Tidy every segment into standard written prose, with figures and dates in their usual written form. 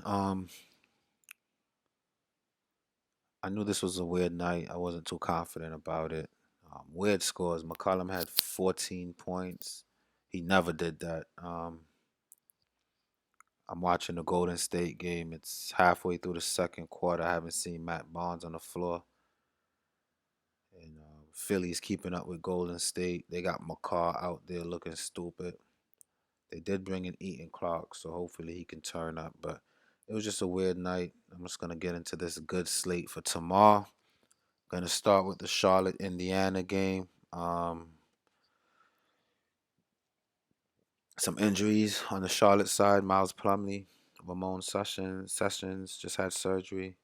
Um, I knew this was a weird night. I wasn't too confident about it. Weird scores. McCollum had 14 points. He never did that. I'm watching the Golden State game. It's halfway through the second quarter. I haven't seen Matt Barnes on the floor. And Philly's keeping up with Golden State. They got McCaw out there looking stupid. They did bring in Eaton Clark, so hopefully he can turn up. But it was just a weird night. I'm just gonna get into this good slate for tomorrow. Gonna start with the Charlotte Indiana game. Some injuries on the Charlotte side. Miles Plumlee, Ramon Sessions just had surgery.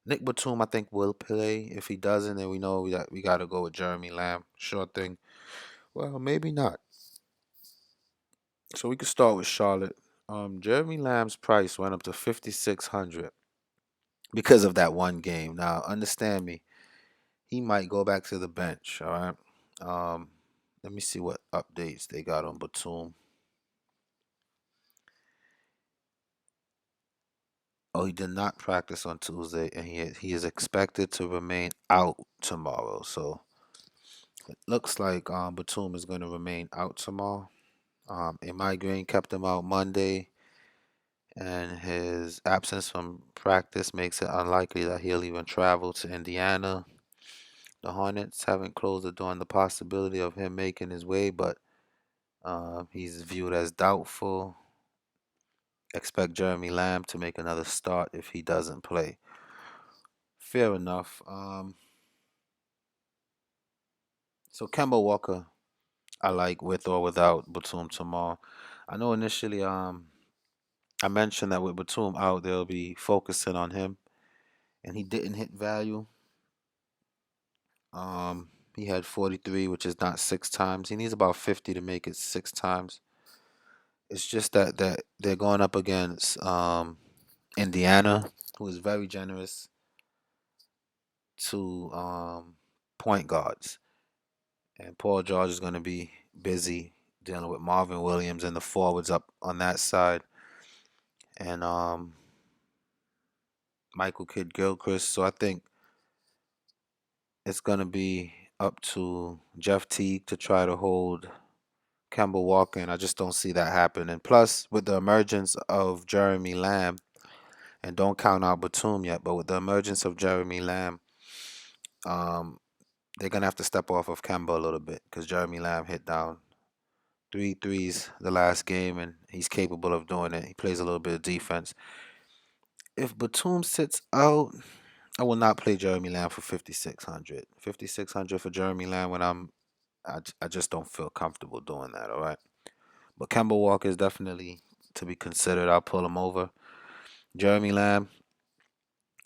Nick Batum, I think, will play. If he doesn't, then we know that we got to go with Jeremy Lamb. Sure thing. Well, maybe not. So we could start with Charlotte. Jeremy Lamb's price went up to 5,600 because of that one game. Now, understand me, he might go back to the bench. All right. Um, Let me see what updates they got on Batum. Oh, he did not practice on Tuesday, and he is expected to remain out tomorrow. So it looks like Batum is going to remain out tomorrow. A migraine kept him out Monday, and his absence from practice makes it unlikely that he'll even travel to Indiana. The Hornets haven't closed the door on the possibility of him making his way, but he's viewed as doubtful. Expect Jeremy Lamb to make another start if he doesn't play. Fair enough. So Kemba Walker, I like with or without Batum tomorrow. I know initially I mentioned that with Batum out, they'll be focusing on him, and he didn't hit value. He had 43, which is not six times. He needs about 50 to make it six times. It's just that they're going up against Indiana, who is very generous to point guards, and Paul George is going to be busy dealing with Marvin Williams and the forwards up on that side, and Michael Kidd Gilchrist. So I think it's going to be up to Jeff Teague to try to hold Kemba Walker, and I just don't see that happening. Plus, with the emergence of Jeremy Lamb, and don't count out Batum yet, but with the emergence of Jeremy Lamb, um, they're gonna have to step off of Kemba a little bit because Jeremy Lamb hit down three threes the last game, and he's capable of doing it. He plays a little bit of defense. If Batum sits out, I will not play Jeremy Lamb for 5,600. 5,600 for Jeremy Lamb when I just don't feel comfortable doing that. All right. But Kemba Walker is definitely to be considered. I'll pull him over. Jeremy Lamb,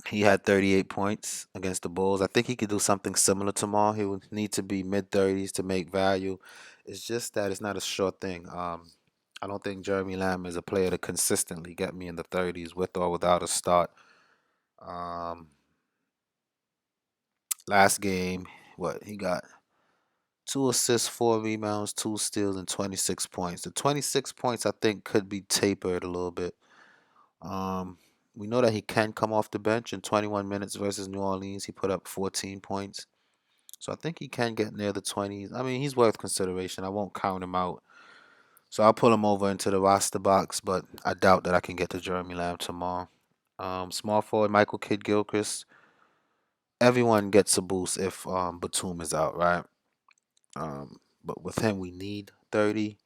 he had 38 points against the Bulls. I think he could do something similar tomorrow. He would need to be mid 30s to make value. It's just that it's not a sure thing. I don't think Jeremy Lamb is a player to consistently get me in the 30s with or without a start. Um, Last game, what he got? Two assists, four rebounds, two steals, and 26 points. The 26 points I think could be tapered a little bit. Um, we know that he can come off the bench in 21 minutes versus New Orleans. He put up 14 points. So I think he can get near the 20s. I mean, he's worth consideration. I won't count him out. So I'll pull him over into the roster box, but I doubt that I can get to Jeremy Lamb tomorrow. Small forward Michael Kidd Gilchrist. Everyone gets a boost if Batum is out, right? But with him, we need 30.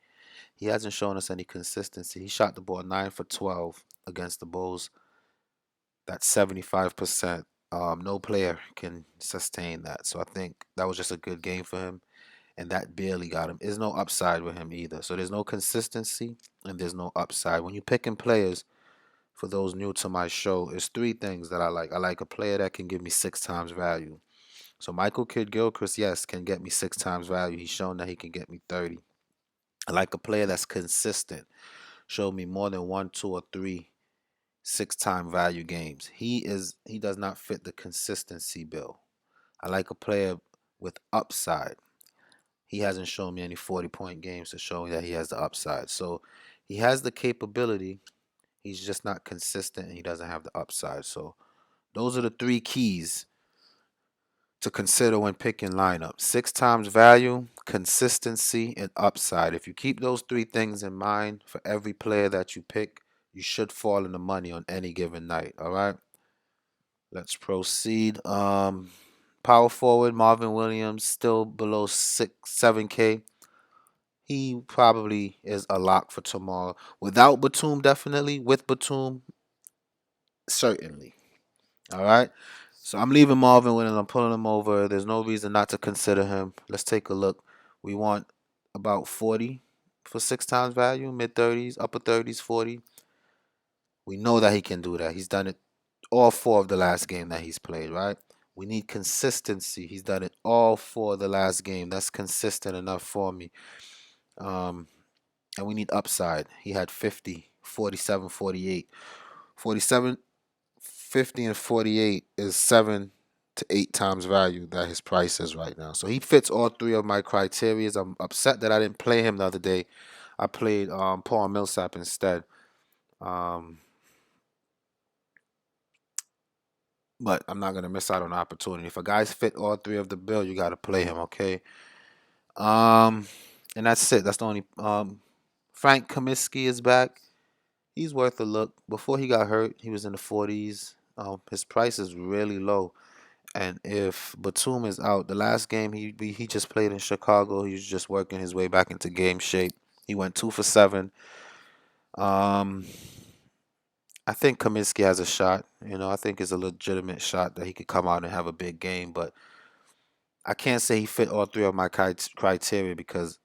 He hasn't shown us any consistency. He shot the ball 9 for 12 against the Bulls. That's 75%. No player can sustain that. So I think that was just a good game for him, and that barely got him. There's no upside with him either. So there's no consistency and there's no upside. When you're picking players, for those new to my show, it's three things that I like. I like a player that can give me six times value. So Michael Kidd Gilchrist, yes, can get me six times value. He's shown that he can get me 30. I like a player that's consistent. Show me more than one, two, or three six-time value games. He does not fit the consistency bill. I like a player with upside. He hasn't shown me any 40-point games to show me that he has the upside. So he has the capability. He's just not consistent and he doesn't have the upside. So those are the three keys to consider when picking lineup. 6 times value, consistency, and upside. If you keep those three things in mind for every player that you pick, you should fall in the money on any given night. All right. Let's proceed. Power forward Marvin Williams still below 7K. He probably is a lock for tomorrow. Without Batum, definitely. With Batum, certainly. All right. So I'm leaving Marvin Williams. I'm pulling him over. There's no reason not to consider him. Let's take a look. We want about 40 for 6 times value, mid 30s, upper 30s, 40. We know that he can do that. He's done it all four of the last game that he's played, right? We need consistency. He's done it all four of the last game. That's consistent enough for me. Um, and we need upside. He had 50, 47, 48. 47, 50, and 48 is 7 to 8 times value that his price is right now. So he fits all three of my criterias. I'm upset that I didn't play him the other day. I played Paul Millsap instead. Um, but I'm not gonna miss out on the opportunity. If a guy's fit all three of the bill, you gotta play him, okay? Um, and that's it. That's the only. Frank Kaminsky is back. He's worth a look. Before he got hurt, he was in the 40s. His price is really low. And if Batum is out, the last game he just played in Chicago, he was just working his way back into game shape. He went 2 for 7. Um, I think Kaminsky has a shot. I think it's a legitimate shot that he could come out and have a big game. But I can't say he fit all three of my criteria because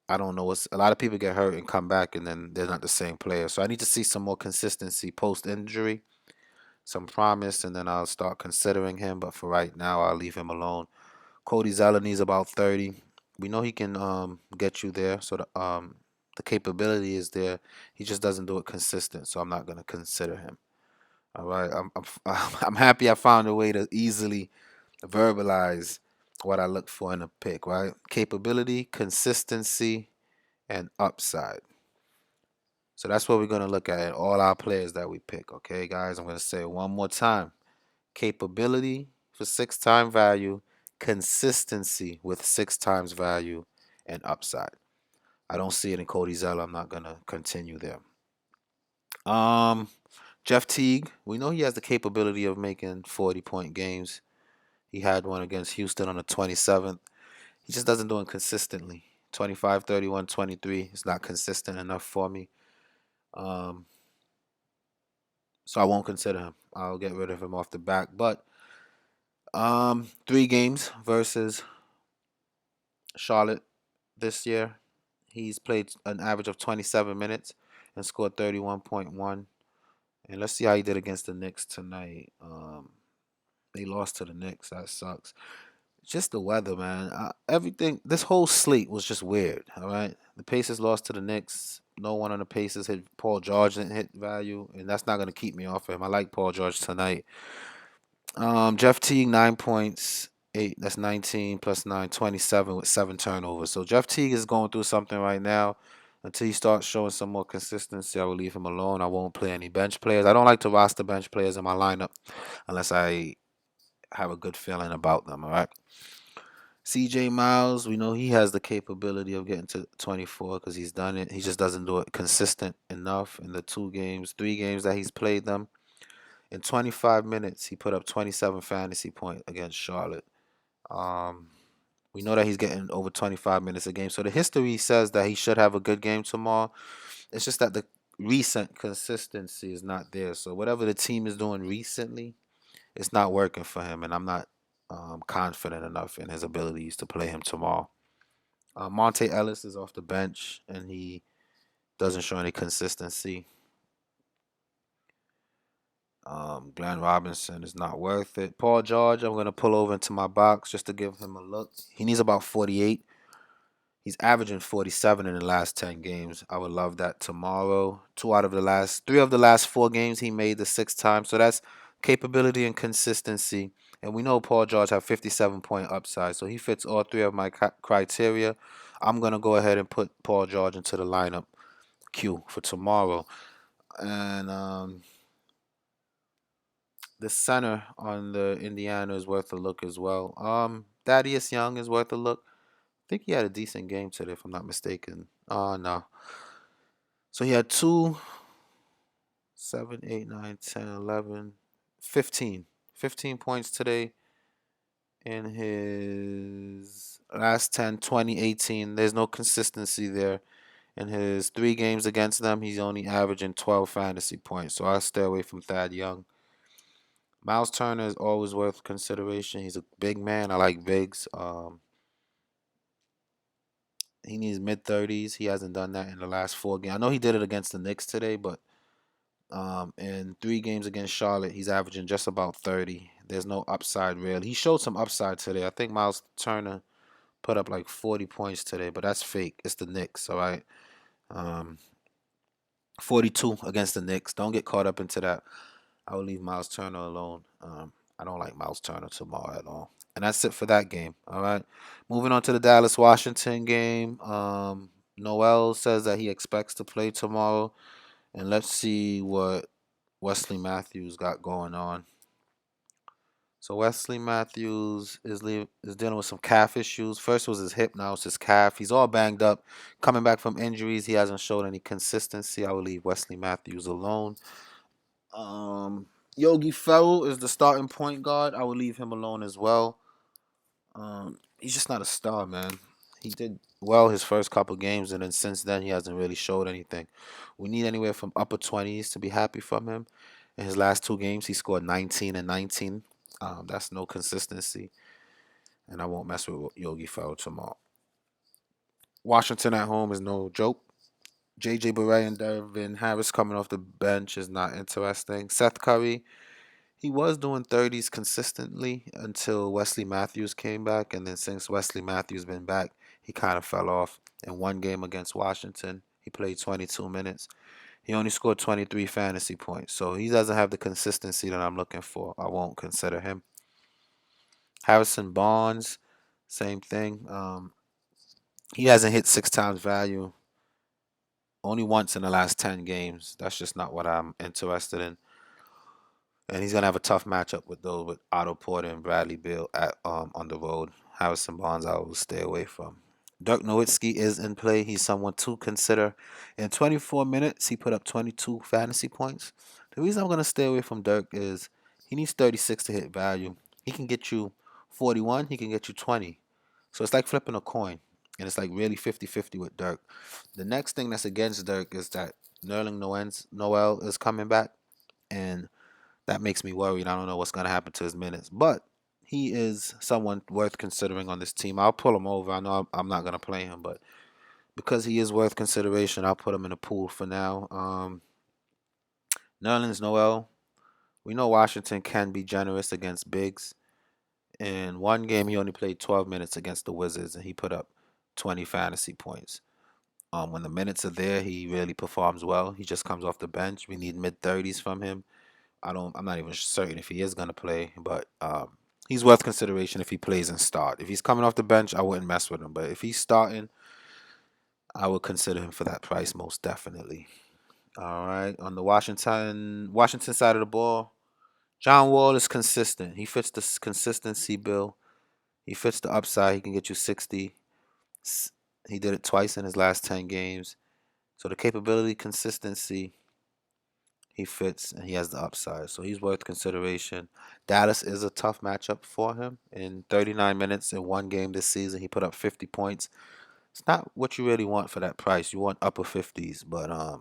I don't know. A lot of people get hurt and come back, and then they're not the same player. So I need to see some more consistency post injury, some promise, and then I'll start considering him. But for right now, I'll leave him alone. Cody Zeller needs about 30. We know he can get you there, so the capability is there. He just doesn't do it consistent, so I'm not gonna consider him. All right, I'm happy I found a way to easily verbalize what I look for in a pick. Right, capability, consistency, and upside. So that's what we're gonna look at in all our players that we pick. Okay, guys, I'm gonna say it one more time: capability for 6 time value, consistency with 6 times value, and upside. I don't see it in Cody Zeller. I'm not gonna continue there. Um, Jeff Teague, we know he has the capability of making 40-point games. He had one against Houston on the 27th. He just doesn't do it consistently. 25, 31, 23 is not consistent enough for me. Um, so I won't consider him. I'll get rid of him off the back. But 3 games versus Charlotte this year. He's played an average of 27 minutes and scored 31.1. And let's see how he did against the Knicks tonight. They lost to the Knicks. That sucks. Just the weather, man. Everything. This whole slate was just weird. All right. The Pacers lost to the Knicks. No one on the Pacers hit. Paul George didn't hit value, and that's not gonna keep me off of him. I like Paul George tonight. Jeff Teague 9 points. 8. That's 19 plus 9, 27 with 7 turnovers. So Jeff Teague is going through something right now. Until he starts showing some more consistency, I will leave him alone. I won't play any bench players. I don't like to roster bench players in my lineup unless I have a good feeling about them. All right. CJ Miles, we know he has the capability of getting to 24 because he's done it. He just doesn't do it consistent enough in the 2 games, 3 games that he's played them. In 25 minutes, he put up 27 fantasy points against Charlotte. Um, we know that he's getting over 25 minutes a game. So the history says that he should have a good game tomorrow. It's just that the recent consistency is not there. So whatever the team is doing recently, it's not working for him. And I'm not confident enough in his abilities to play him tomorrow. Monte Ellis is off the bench and he doesn't show any consistency. Glenn Robinson is not worth it. Paul George, I'm going to pull over into my box just to give him a look. He needs about 48. He's averaging 47 in the last 10 games. I would love that tomorrow. 3 of the last 4 games, he made the 6 times. So that's capability and consistency. And we know Paul George have 57-point upside. So he fits all 3 of my criteria. I'm going to go ahead and put Paul George into the lineup queue for tomorrow. And the center on the Indiana is worth a look as well. Thaddeus Young is worth a look. I think he had a decent game today, if I'm not mistaken. No. So he had 2, 7, 8, 9, 10, 11, 15. 15 points today in his last 10, 20, 18. There's no consistency there. In his 3 games against them, he's only averaging 12 fantasy points. So I'll stay away from Thad Young. Miles Turner is always worth consideration. He's a big man. I like bigs. He needs mid 30s. He hasn't done that in the last 4 games. I know he did it against the Knicks today, but in 3 games against Charlotte, he's averaging just about 30. There's no upside really. He showed some upside today. I think Miles Turner put up like 40 points today, but that's fake. It's the Knicks, all right? Um, 42 against the Knicks. Don't get caught up into that. I will leave Miles Turner alone. I don't like Miles Turner tomorrow at all. And that's it for that game. All right. Moving on to the Dallas Washington game. Noel says that he expects to play tomorrow. And let's see what Wesley Matthews got going on. So Wesley Matthews is dealing with some calf issues. First was his hip, now it's his calf. He's all banged up, coming back from injuries. He hasn't showed any consistency. I will leave Wesley Matthews alone. Um, Yogi Ferrell is the starting point guard. I would leave him alone as well. He's just not a star, man. He did well his first couple games, and then since then he hasn't really showed anything. We need anywhere from upper 20s to be happy from him. In his last 2 games, he scored 19 and 19. That's no consistency, and I won't mess with Yogi Ferrell tomorrow. Washington at home is no joke. JJ Barea and Devin Harris coming off the bench is not interesting. Seth Curry, he was doing 30s consistently until Wesley Matthews came back, and then since Wesley Matthews been back, he kind of fell off. In 1 game against Washington, he played 22 minutes. He only scored 23 fantasy points, so he doesn't have the consistency that I'm looking for. I won't consider him. Harrison Barnes, same thing. He hasn't hit 6 times value only once in the last 10 games. That's just not what I'm interested in. And he's gonna have a tough matchup with those with Otto Porter and Bradley Beal at on the road. Harrison Barnes I will stay away from. Dirk Nowitzki is in play. He's someone to consider. In 24 minutes, he put up 22 fantasy points. The reason I'm gonna stay away from Dirk is he needs 36 to hit value. He can get you 41. He can get you 20. So it's like flipping a coin, and it's like really 50-50 with Dirk. The next thing that's against Dirk is that Noel is coming back, and that makes me worried. I don't know what's going to happen to his minutes, but he is someone worth considering on this team. I'll pull him over. I know I'm not going to play him, but because he is worth consideration, I'll put him in the pool for now. Nerlens Noel, we know Washington can be generous against bigs. In 1 game, he only played 12 minutes against the Wizards, and he put up 20 fantasy points. When the minutes are there, he really performs well. He just comes off the bench. We need mid 30s from him. I'm not even certain if he is gonna play, but he's worth consideration if he plays and start. If he's coming off the bench, I wouldn't mess with him. But if he's starting, I would consider him for that price most definitely. All right. On the Washington side of the ball, John Wall is consistent. He fits the consistency bill. He fits the upside. He can get you 60. He did it twice in his last 10 games. So the capability, consistency, he fits and he has the upside. So he's worth consideration. Dallas is a tough matchup for him. In 39 minutes in 1 game this season, he put up 50 points. It's not what you really want for that price. You want upper 50s, but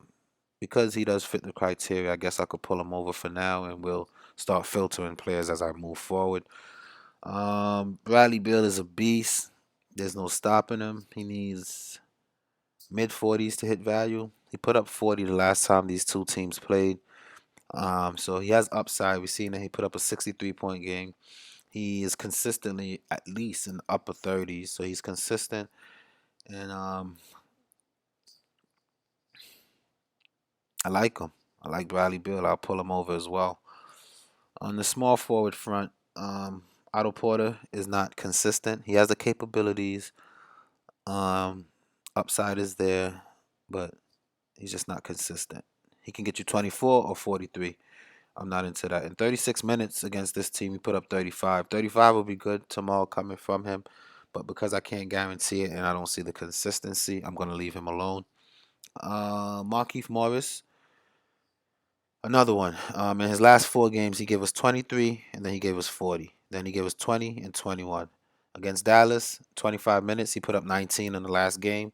because he does fit the criteria, I guess I could pull him over for now and we'll start filtering players as I move forward. Bradley Beal is a beast. There's no stopping him. He needs mid 40s to hit value. He put up 40 the last time these two teams played. So he has upside. We've seen that he put up a 63-point game. He is consistently at least in the upper 30s, so he's consistent. And I like him. I like Bradley Beal. I'll pull him over as well. On the small forward front, Otto Porter is not consistent. He has the capabilities. Um, Upside is there, but he's just not consistent. He can get you 24 or 43. I'm not into that. In 36 minutes against this team, he put up 35. 35 will be good tomorrow coming from him. But because I can't guarantee it and I don't see the consistency, I'm going to leave him alone. Markeith Morris, another one. In his last 4 games, he gave us 23 and then he gave us 40. Then he gave us 20 and 21. Against Dallas, 25 minutes, he put up 19 in the last game.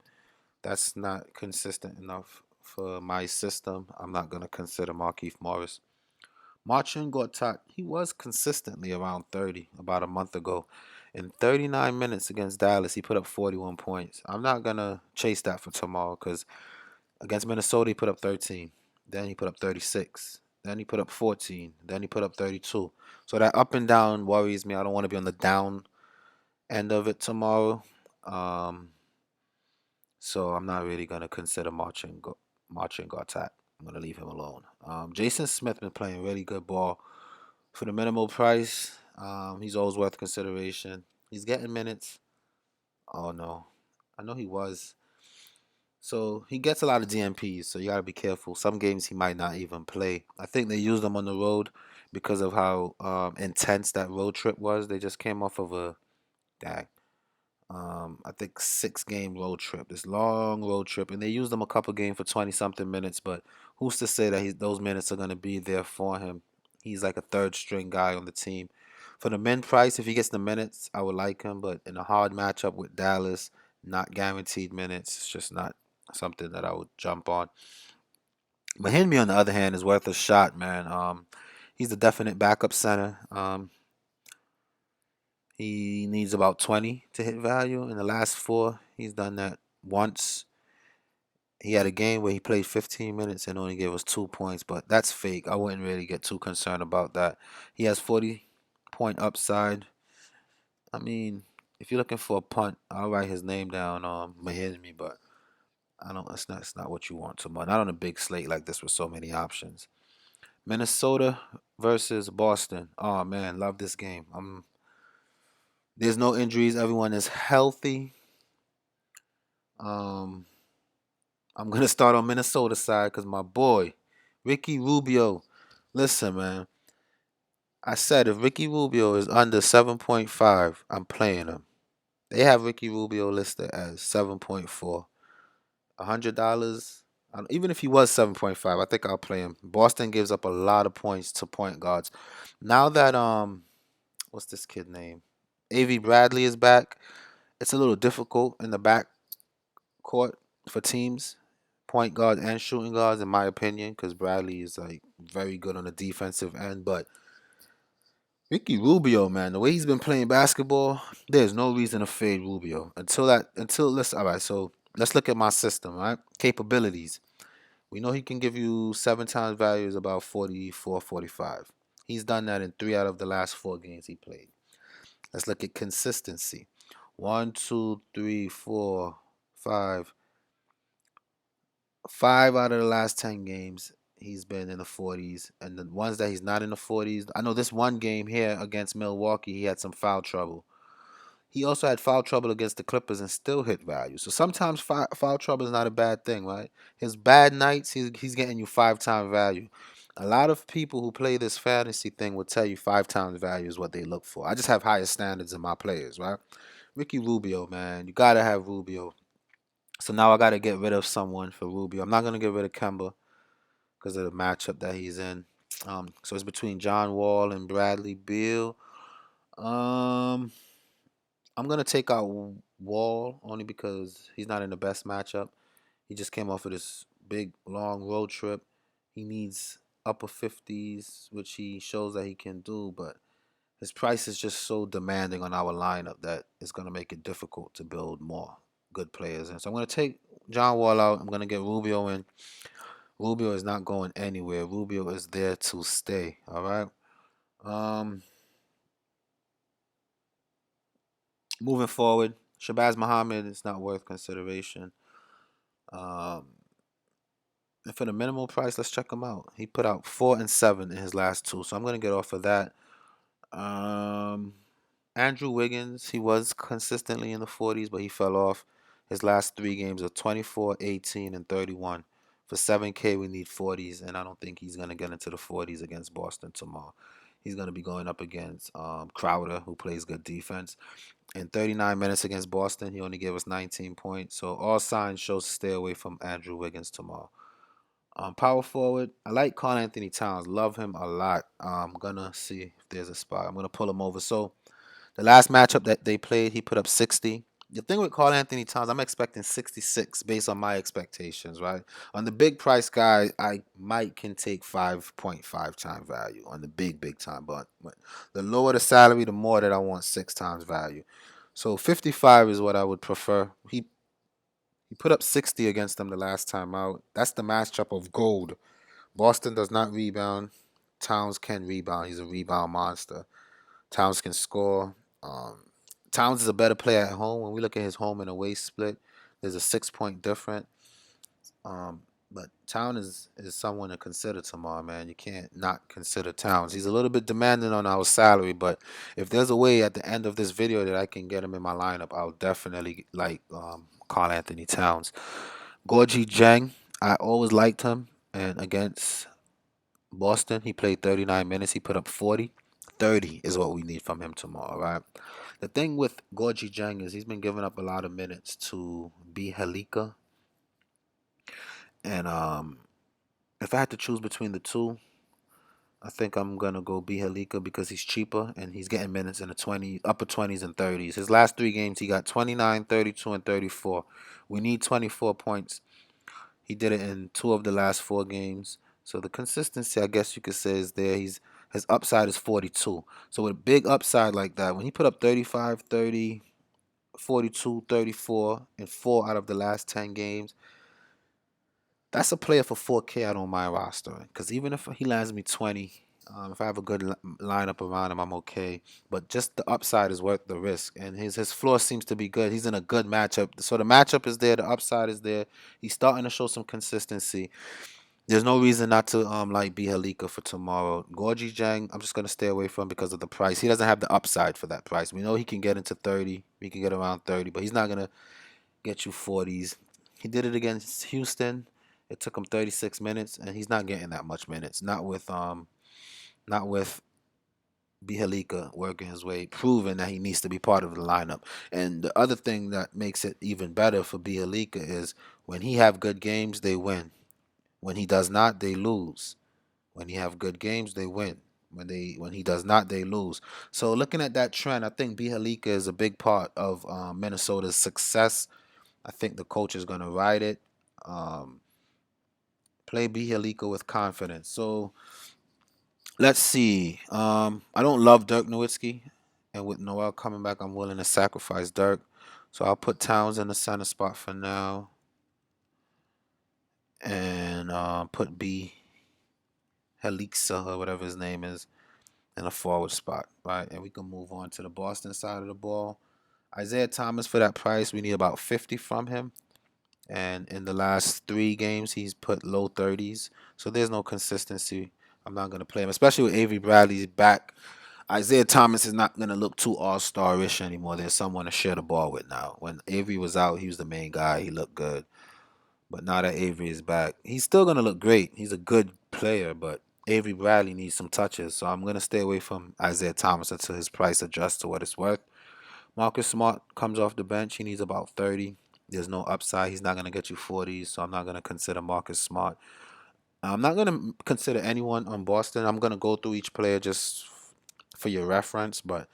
That's not consistent enough for my system. I'm not going to consider Markeith Morris. Marcin Gortat, he was consistently around 30 about a month ago. In 39 minutes against Dallas, he put up 41 points. I'm not going to chase that for tomorrow because against Minnesota, he put up 13. Then he put up 36. Then he put up 14. Then he put up 32. So that up and down worries me. I don't want to be on the down end of it tomorrow. Um, so I'm not really going to consider Marcin Gortat. I'm going to leave him alone. Jason Smith been playing really good ball for the minimal price. He's always worth consideration. He's getting minutes. Oh no, I know he was. So he gets a lot of DMPs. So you gotta be careful. Some games he might not even play. I think they used him on the road because of how intense that road trip was. They just came off of a dag I think 6 game road trip, this long road trip, and they used him a couple games for 20 something minutes. But who's to say that those minutes are gonna be there for him? He's like a third string guy on the team. For the min price, if he gets the minutes, I would like him. But in a hard matchup with Dallas, not guaranteed minutes, it's just not something that I would jump on. But Henry, on the other hand, is worth a shot, man. He's a definite backup center. He needs about 20 to hit value. In the last 4, he's done that once. He had a game where he played 15 minutes and only gave us 2 points, but that's fake. I wouldn't really get too concerned about that. He has 40-point upside. I mean, if you're looking for a punt, I'll write his name down on Mahinmi, but I don't. That's not what you want tomorrow. Not on a big slate like this with so many options. Minnesota versus Boston. Oh man, love this game. There's no injuries. Everyone is healthy. Um, I'm gonna start on Minnesota side because my boy, Ricky Rubio. Listen, man. I said if Ricky Rubio is under 7.5, I'm playing him. They have Ricky Rubio listed as 7.4. $100. Even if he was 7.5, I think I'll play him. Boston gives up a lot of points to point guards. Now that what's this kid name? AV Bradley is back. It's a little difficult in the back court for teams, point guard and shooting guards, in my opinion, because Bradley is like very good on the defensive end. But Ricky Rubio, man, the way he's been playing basketball, there's no reason to fade Rubio until let's all right. So let's look at my system, right? Capabilities. We know he can give you 7 times value is about 44, 45. He's done that in 3 out of the last 4 games he played. Let's look at consistency. One, two, three, four, five. 5 out of the last 10 games, he's been in the 40s. And the ones that he's not in the 40s, I know this one game here against Milwaukee, he had some foul trouble. He also had foul trouble against the Clippers and still hit value. So sometimes foul trouble is not a bad thing, right? His bad nights, he's getting you 5 times value. A lot of people who play this fantasy thing will tell you 5 times value is what they look for. I just have higher standards in my players, right? Ricky Rubio, man, you gotta have Rubio. So now I gotta get rid of someone for Rubio. I'm not gonna get rid of Kemba because of the matchup that he's in. So it's between John Wall and Bradley Beal. Um, I'm gonna take out Wall only because he's not in the best matchup. He just came off of this big long road trip. He needs upper 50s, which he shows that he can do, but his price is just so demanding on our lineup that it's gonna make it difficult to build more good players. And so I'm gonna take John Wall out. I'm gonna get Rubio in. Rubio is not going anywhere. Rubio is there to stay. All right. Um, Moving forward, Shabazz Muhammad is not worth consideration. Um, and for the minimal price, let's check him out. He put out 4 and 7 in his last 2, so I'm gonna get off of that. Um, Andrew Wiggins, he was consistently in the 40s, but he fell off. His last 3 games are 24, 18, and 31 For 7K, we need 40s, and I don't think he's going to get into the 40s against Boston tomorrow. He's going to be going up against Crowder, who plays good defense. In 39 minutes against Boston, he only gave us 19 points. So all signs show to stay away from Andrew Wiggins tomorrow. Power forward, I like Karl Anthony Towns. Love him a lot. I'm gonna see if there's a spot. I'm gonna pull him over. So the last matchup that they played, he put up 60. The thing with Karl Anthony Towns, I'm expecting 66 based on my expectations, right? On the big price guy, I might can take 5.5 time value on the big time, but the lower the salary, the more that I want 6 times value. So 55 is what I would prefer. He put up 60 against them the last time out. That's the matchup of gold. Boston does not rebound. Towns can rebound. He's a rebound monster. Towns can score. Um, Towns is a better player at home. When we look at his home and away split, there's a 6 point difference. But Towns is someone to consider tomorrow, man. You can't not consider Towns. He's a little bit demanding on our salary, but if there's a way at the end of this video that I can get him in my lineup, I'll definitely like Karl Anthony Towns. Gorgie Jang, I always liked him, and against Boston, he played 39 minutes. He put up 40. 30 is what we need from him tomorrow, right? The thing with Gorgie Jang is he's been giving up a lot of minutes to B. Halika. And if I had to choose between the two, I think I'm gonna go B. Halika because he's cheaper and he's getting minutes in the upper 20s and 30s. His last 3 games, he got 29, 32, and 34. We need 24 points. He did it in 2 of the last 4 games. So the consistency, I guess you could say, is there. His upside is 42. So with a big upside like that, when he put up 35, 30, 42, 34 in 4 out of the last 10 games, that's a player for 4K I don't mind rostering. Because even if he lands me 20, if I have a good lineup around him, I'm okay. But just the upside is worth the risk. And his floor seems to be good. He's in a good matchup. So the matchup is there. The upside is there. He's starting to show some consistency. There's no reason not to like be Halika for tomorrow. Gorgie Jang, I'm just gonna stay away from because of the price. He doesn't have the upside for that price. We know he can get into 30. He can get around 30, but he's not gonna get you 40s. He did it against Houston. It took him 36 minutes, and he's not getting that much minutes. Not with Bihalika working his way, proving that he needs to be part of the lineup. And the other thing that makes it even better for Bihalika is when he have good games, they win. When he does not, they lose. When he have good games, they win. When he does not, they lose. So looking at that trend, I think Bihalika is a big part of Minnesota's success. I think the coach is going to ride it. Um, Play Bihalika with confidence. So let's see. I don't love Dirk Nowitzki, and with Noel coming back, I'm willing to sacrifice Dirk. So I'll put Towns in the center spot for now, and put B Helixa or whatever his name is in a forward spot, right? And we can move on to the Boston side of the ball. Isaiah Thomas, for that price, we need about 50 from him. And in the last 3 games, he's put low 30s. So there's no consistency. I'm not going to play him, especially with Avery Bradley's back. Isaiah Thomas is not going to look too all-star-ish anymore. There's someone to share the ball with now. When Avery was out, he was the main guy. He looked good. But now that Avery is back, he's still going to look great. He's a good player, but Avery Bradley needs some touches. So I'm going to stay away from Isaiah Thomas until his price adjusts to what it's worth. Marcus Smart comes off the bench. He needs about 30. There's no upside. He's not going to get you 40s, so I'm not going to consider Marcus Smart. I'm not going to consider anyone on Boston. I'm going to go through each player just for your reference, but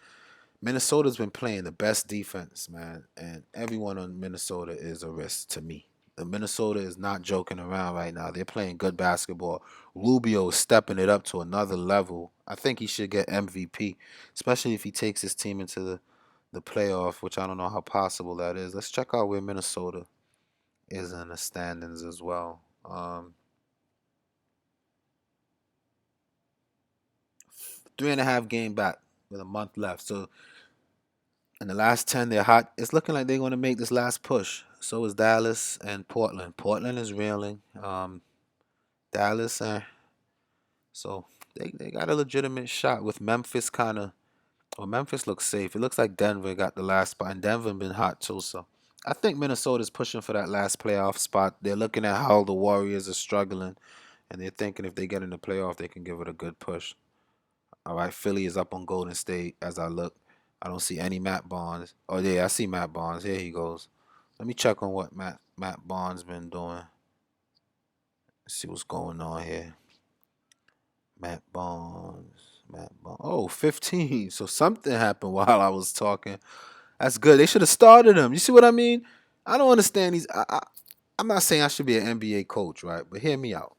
Minnesota's been playing the best defense, man, and everyone on Minnesota is a risk to me. The Minnesota is not joking around right now. They're playing good basketball. Rubio is stepping it up to another level. I think he should get MVP, especially if he takes his team into the playoff, which I don't know how possible that is. Let's check out where Minnesota is in the standings as well. 3.5 game back with a month left. So in the last 10, they're hot. It's looking like they're going to make this last push. So is Dallas and Portland. Portland is reeling. Dallas, so they got a legitimate shot with Memphis kind of. Well, Memphis looks safe. It looks like Denver got the last spot, and Denver been hot too. So I think Minnesota's pushing for that last playoff spot. They're looking at how the Warriors are struggling, and they're thinking if they get in the playoff, they can give it a good push. All right, Philly is up on Golden State as I look. I don't see any Matt Barnes. Oh yeah, I see Matt Barnes. Here he goes. Let me check on what Matt Barnes been doing. Let's see what's going on here. Matt Barnes. Matt Barnes. Oh, 15. So something happened while I was talking. That's good. They should have started him. You see what I mean? I don't understand these. I'm not saying I should be an NBA coach, right? But hear me out.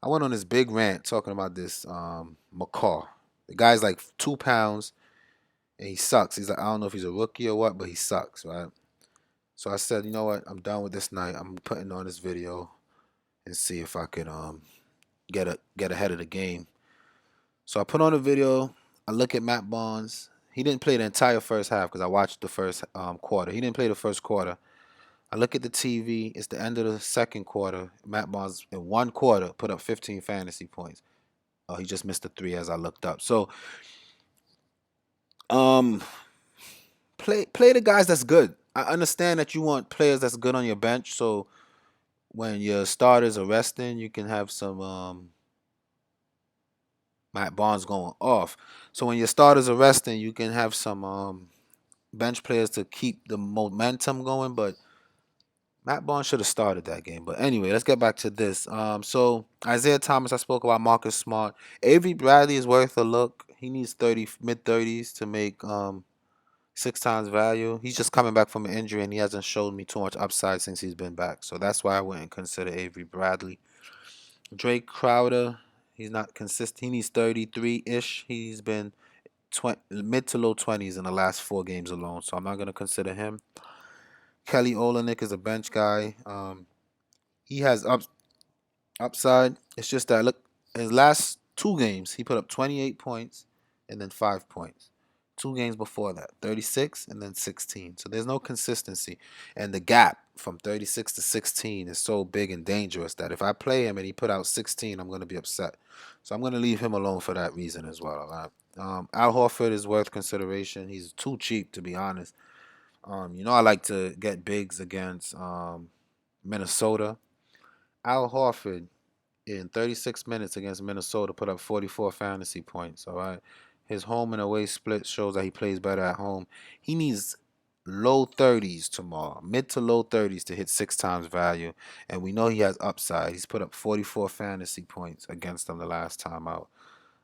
I went on this big rant talking about this McCaw. The guy's like 2 pounds and he sucks. He's like, I don't know if he's a rookie or what, but he sucks, right? So I said, you know what? I'm done with this night. I'm putting on this video and see if I can get ahead of the game. So I put on a video. I look at Matt Barnes. He didn't play the entire first half because I watched the first quarter. He didn't play the first quarter. I look at the TV. It's the end of the second quarter. Matt Barnes in one quarter put up 15 fantasy points. Oh, he just missed a three as I looked up. So, um, play the guys that's good. I understand that you want players that's good on your bench. So when your starters are resting, you can have some Matt Barnes going off. So when your starters are resting, you can have some bench players to keep the momentum going. But Matt Barnes should have started that game. But anyway, let's get back to this. So Isaiah Thomas, I spoke about Marcus Smart. Avery Bradley is worth a look. He needs 30 mid 30s to make 6 times value. He's just coming back from an injury and he hasn't showed me too much upside since he's been back. So that's why I wouldn't consider Avery Bradley. Drake Crowder, he's not consistent. He needs 33-ish. He's been mid to low 20s in the last 4 games alone. So I'm not going to consider him. Kelly Olynyk is a bench guy. He has upside. It's just that look, his last 2 games he put up 28 points and then 5 points. 2 games before that, 36 and then 16. So there's no consistency, and the gap from 36 to 16 is so big and dangerous that if I play him and he put out 16, I'm going to be upset. So I'm going to leave him alone for that reason as well. All right? Al Horford is worth consideration. He's too cheap to be honest. I like to get bigs against Minnesota. Al Horford in 36 minutes against Minnesota put up 44 fantasy points. All right. His home and away split shows that he plays better at home. He needs low 30s tomorrow, mid to low 30s to hit 6 times value. And we know he has upside. He's put up 44 fantasy points against them the last time out.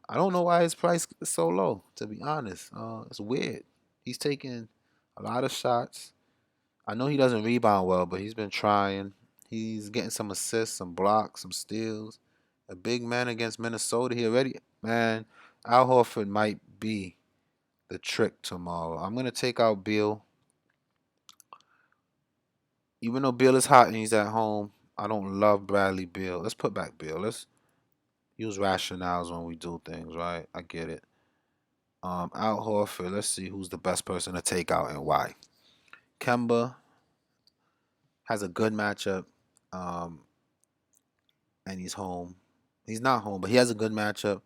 I don't know why his price is so low, to be honest. It's weird. He's taking a lot of shots. I know he doesn't rebound well, but he's been trying. He's getting some assists, some blocks, some steals. A big man against Minnesota. Man, Al Horford might be the trick tomorrow. I'm going to take out Beal. Even though Beal is hot and he's at home, I don't love Bradley Beal. Let's put back Beal. Let's use rationales when we do things, right? I get it. Al Horford, let's see who's the best person to take out and why. Kemba has a good matchup. Um, and he's home. He's not home, but he has a good matchup.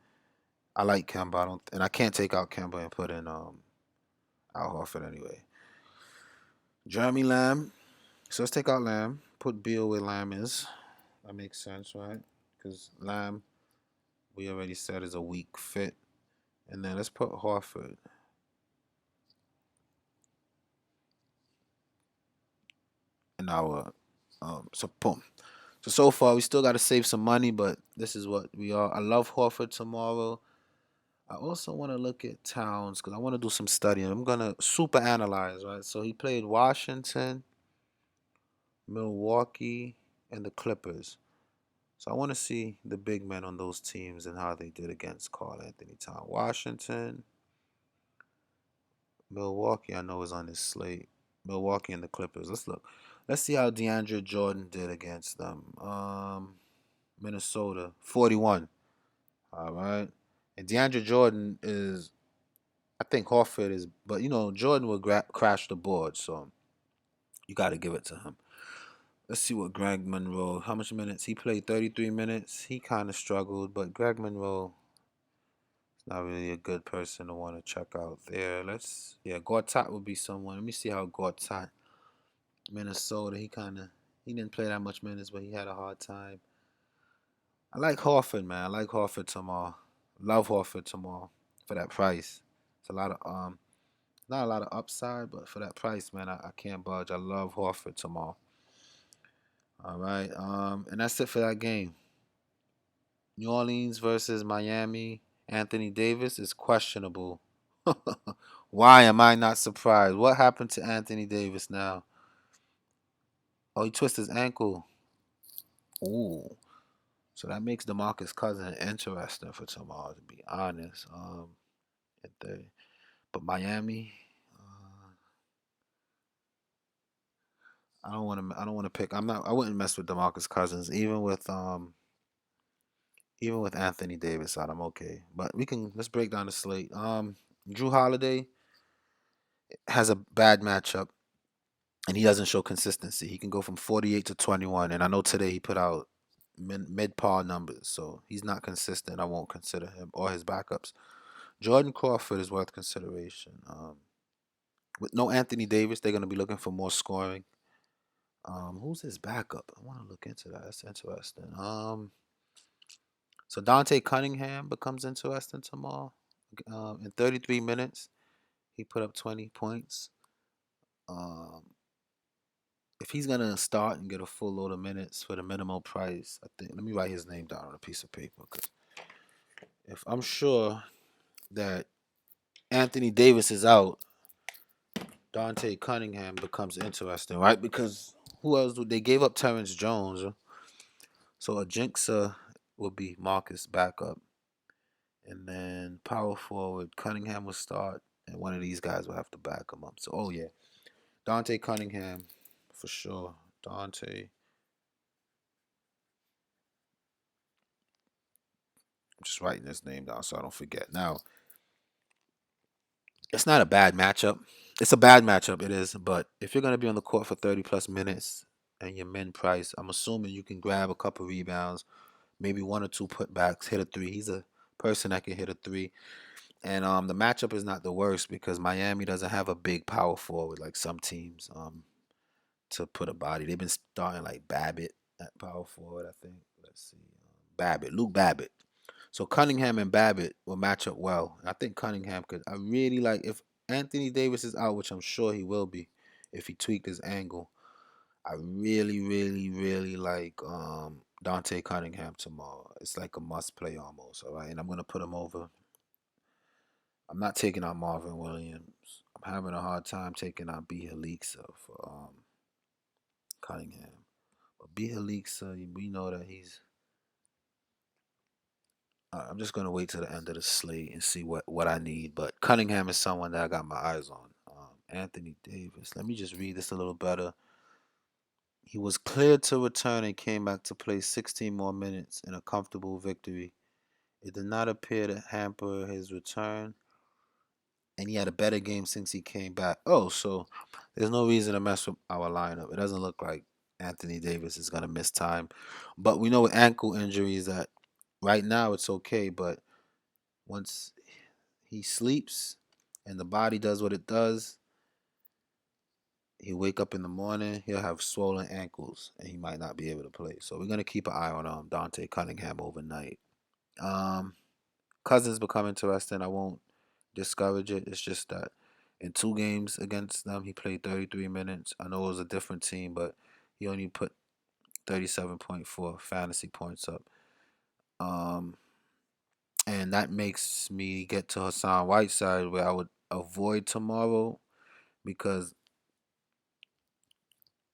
I like Kemba. I can't take out Kemba and put in Al Horford anyway. Jeremy Lamb. So let's take out Lamb. Put Beal where Lamb is. That makes sense, right? Because Lamb, we already said, is a weak fit. And then let's put Horford in our so boom. So far we still gotta save some money, but this is what we are. I love Horford tomorrow. I also want to look at Towns because I want to do some studying. I'm gonna super analyze, right? So he played Washington, Milwaukee, and the Clippers. So I want to see the big men on those teams and how they did against Karl Anthony Towns. Washington, Milwaukee, I know is on this slate. Milwaukee and the Clippers. Let's look. Let's see how DeAndre Jordan did against them. Minnesota, 41. All right. And DeAndre Jordan is, I think Horford is, but Jordan will crash the board, so you got to give it to him. Let's see what Greg Monroe, how much minutes? He played 33 minutes. He kind of struggled, but Greg Monroe is not really a good person to want to check out there. Yeah, Gortat would be someone. Let me see how Gortat Minnesota. He didn't play that much minutes, but he had a hard time. I like Horford, man. I like Horford tomorrow. Love Horford tomorrow for that price. It's a lot of not a lot of upside, but for that price, man, I can't budge. I love Horford tomorrow. All right. And that's it for that game. New Orleans versus Miami. Anthony Davis is questionable. Why am I not surprised? What happened to Anthony Davis now? Oh, he twisted his ankle. Ooh. So that makes DeMarcus Cousins interesting for tomorrow, to be honest. At the, but Miami, I don't want to. I don't want to pick. I'm not. I wouldn't mess with DeMarcus Cousins, even with Anthony Davis out. I'm okay. But let's break down the slate. Drew Holiday has a bad matchup, and he doesn't show consistency. He can go from 48 to 21, and I know today he put out mid par numbers, so he's not consistent. I won't consider him or his backups. Jordan Crawford is worth consideration. With no Anthony Davis, they're going to be looking for more scoring. Who's his backup? I want to look into that. That's interesting. So Dante Cunningham becomes interesting tomorrow. In 33 minutes, he put up 20 points. Um, if he's gonna start and get a full load of minutes for the minimal price, I think. Let me write his name down on a piece of paper because if I'm sure that Anthony Davis is out, Dante Cunningham becomes interesting, right? Because who else? They gave up Terrence Jones, so a Jinxa will be Marcus backup, and then power forward Cunningham will start, and one of these guys will have to back him up. So, oh yeah, Dante Cunningham for sure. Dante, I'm just writing his name down so I don't forget. Now, it's not a bad matchup. It's a bad matchup, it is. But if you're gonna be on the court for 30 plus minutes and your min price, I'm assuming you can grab a couple rebounds, maybe one or two putbacks, hit a three. He's a person that can hit a three. And the matchup is not the worst because Miami doesn't have a big power forward like some teams to put a body. They've been starting like Babbitt at power forward, I think. Let's see. Babbitt, Luke Babbitt. So Cunningham and Babbitt will match up well. I think Cunningham could. I really like if Anthony Davis is out, which I'm sure he will be, if he tweaked his angle. I really, really, really like Dante Cunningham tomorrow. It's like a must play almost. All right, and I'm gonna put him over. I'm not taking out Marvin Williams. I'm having a hard time taking out B. Helixa for Cunningham. But B. Helixa, we know that he's I'm just gonna wait till the end of the slate and see what I need. But Cunningham is someone that I got my eyes on. Anthony Davis. Let me just read this a little better. He was cleared to return and came back to play 16 more minutes in a comfortable victory. It did not appear to hamper his return, and he had a better game since he came back. Oh, so there's no reason to mess with our lineup. It doesn't look like Anthony Davis is gonna miss time, but we know with ankle injuries that right now it's okay, but once he sleeps and the body does what it does, he'll wake up in the morning, he'll have swollen ankles, and he might not be able to play. So we're gonna keep an eye on Dante Cunningham overnight. Um, Cousins become interesting. I won't discourage it. It's just that in two games against them, he played 33 minutes. I know it was a different team, but he only put 37.4 fantasy points up. Um, and that makes me get to Hassan Whiteside, where I would avoid tomorrow because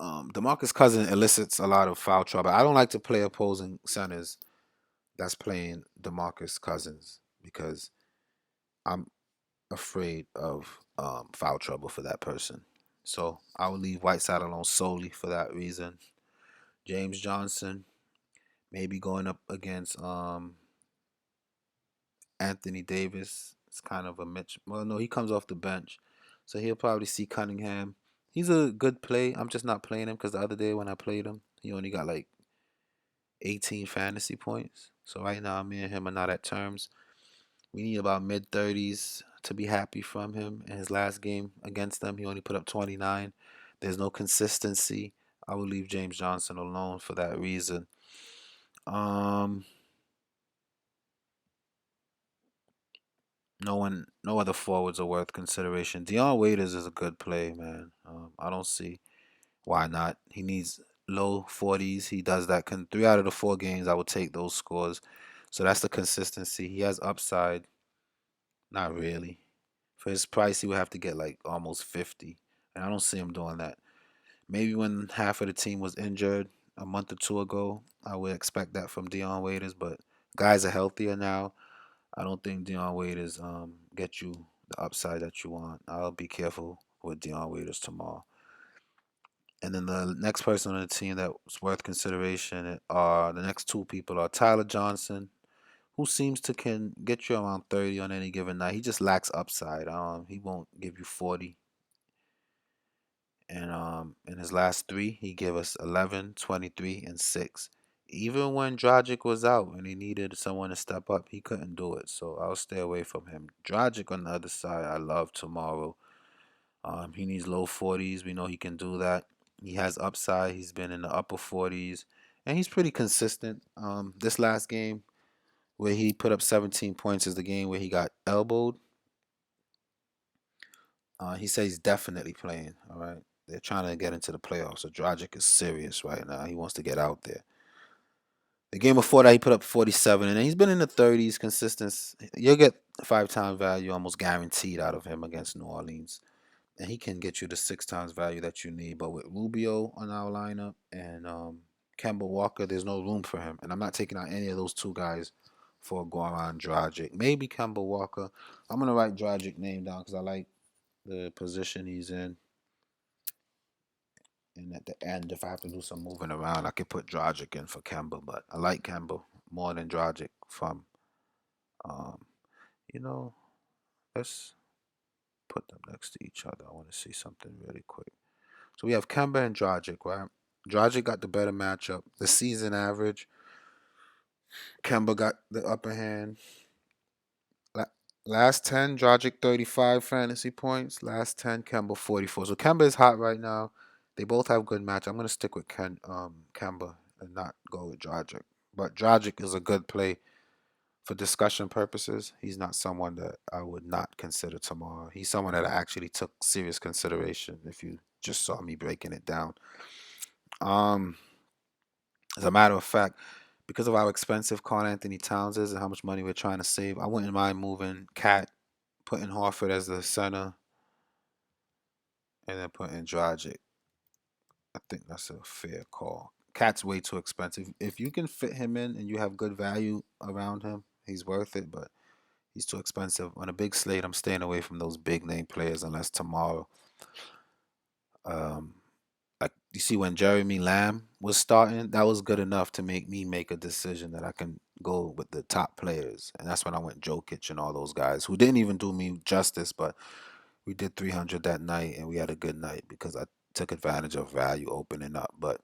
DeMarcus Cousins elicits a lot of foul trouble. I don't like to play opposing centers that's playing DeMarcus Cousins because I'm afraid of foul trouble for that person. So I will leave Whiteside alone solely for that reason. James Johnson maybe going up against Anthony Davis. It's kind of a Mitch. Well, no, he comes off the bench, so he'll probably see Cunningham. He's a good play. I'm just not playing him because the other day when I played him, he only got like 18 fantasy points. So right now, me and him are not at terms. We need about mid 30s to be happy from him. In his last game against them, he only put up 29. There's no consistency. I would leave James Johnson alone for that reason. Um, no other forwards are worth consideration. Dion Waiters is a good play, man. I don't see why not. He needs low 40s. He does that. 3 out of the 4 games, I would take those scores. So that's the consistency. He has upside. Not really. For his price, he would have to get like almost 50. And I don't see him doing that. Maybe when half of the team was injured a month or two ago, I would expect that from Dion Waiters. But guys are healthier now. I don't think Dion Waiters get you the upside that you want. I'll be careful with Dion Waiters tomorrow. And then the next person on the team that's worth consideration are the next two people are Tyler Johnson, who seems to can get you around 30 on any given night. He just lacks upside. He won't give you 40. And in his last three, he gave us 11, 23, and 6. Even when Dragic was out and he needed someone to step up, he couldn't do it. So I'll stay away from him. Dragic on the other side, I love tomorrow. He needs low 40s. We know he can do that. He has upside. He's been in the upper 40s, and he's pretty consistent. This last game where he put up 17 points is the game where he got elbowed. He says he's definitely playing. All right, they're trying to get into the playoffs. So Dragic is serious right now. He wants to get out there. The game before that, he put up 47, and he's been in the 30s consistent. You'll get 5 times value almost guaranteed out of him against New Orleans. And he can get you the 6 times value that you need. But with Rubio on our lineup and Kemba Walker, there's no room for him. And I'm not taking out any of those two guys for Goran Dragic. Maybe Kemba Walker. I'm gonna write Dragic name down because I like the position he's in. And at the end, if I have to do some moving around, I could put Dragic in for Kemba. But I like Kemba more than Dragic from, um, you know, let's put them next to each other. I want to see something really quick. So we have Kemba and Dragic, right? Dragic got the better matchup. The season average, Kemba got the upper hand. Last 10, Dragic 35 fantasy points. Last 10, Kemba 44. So Kemba is hot right now. They both have good match. I'm going to stick with Kemba and not go with Dragic. But Dragic is a good play for discussion purposes. He's not someone that I would not consider tomorrow. He's someone that I actually took serious consideration if you just saw me breaking it down. Um, As a matter of fact, because of how expensive Carl Anthony Towns is and how much money we're trying to save, I wouldn't mind moving Cat, putting Horford as the center, and then putting Dragic. I think that's a fair call. Cat's way too expensive. If you can fit him in and you have good value around him, he's worth it, but he's too expensive. On a big slate, I'm staying away from those big name players unless tomorrow. Um, like you see when Jeremy Lamb was starting, that was good enough to make me make a decision that I can go with the top players. And that's when I went Jokic and all those guys who didn't even do me justice, but we did 300 that night and we had a good night because I took advantage of value opening up. But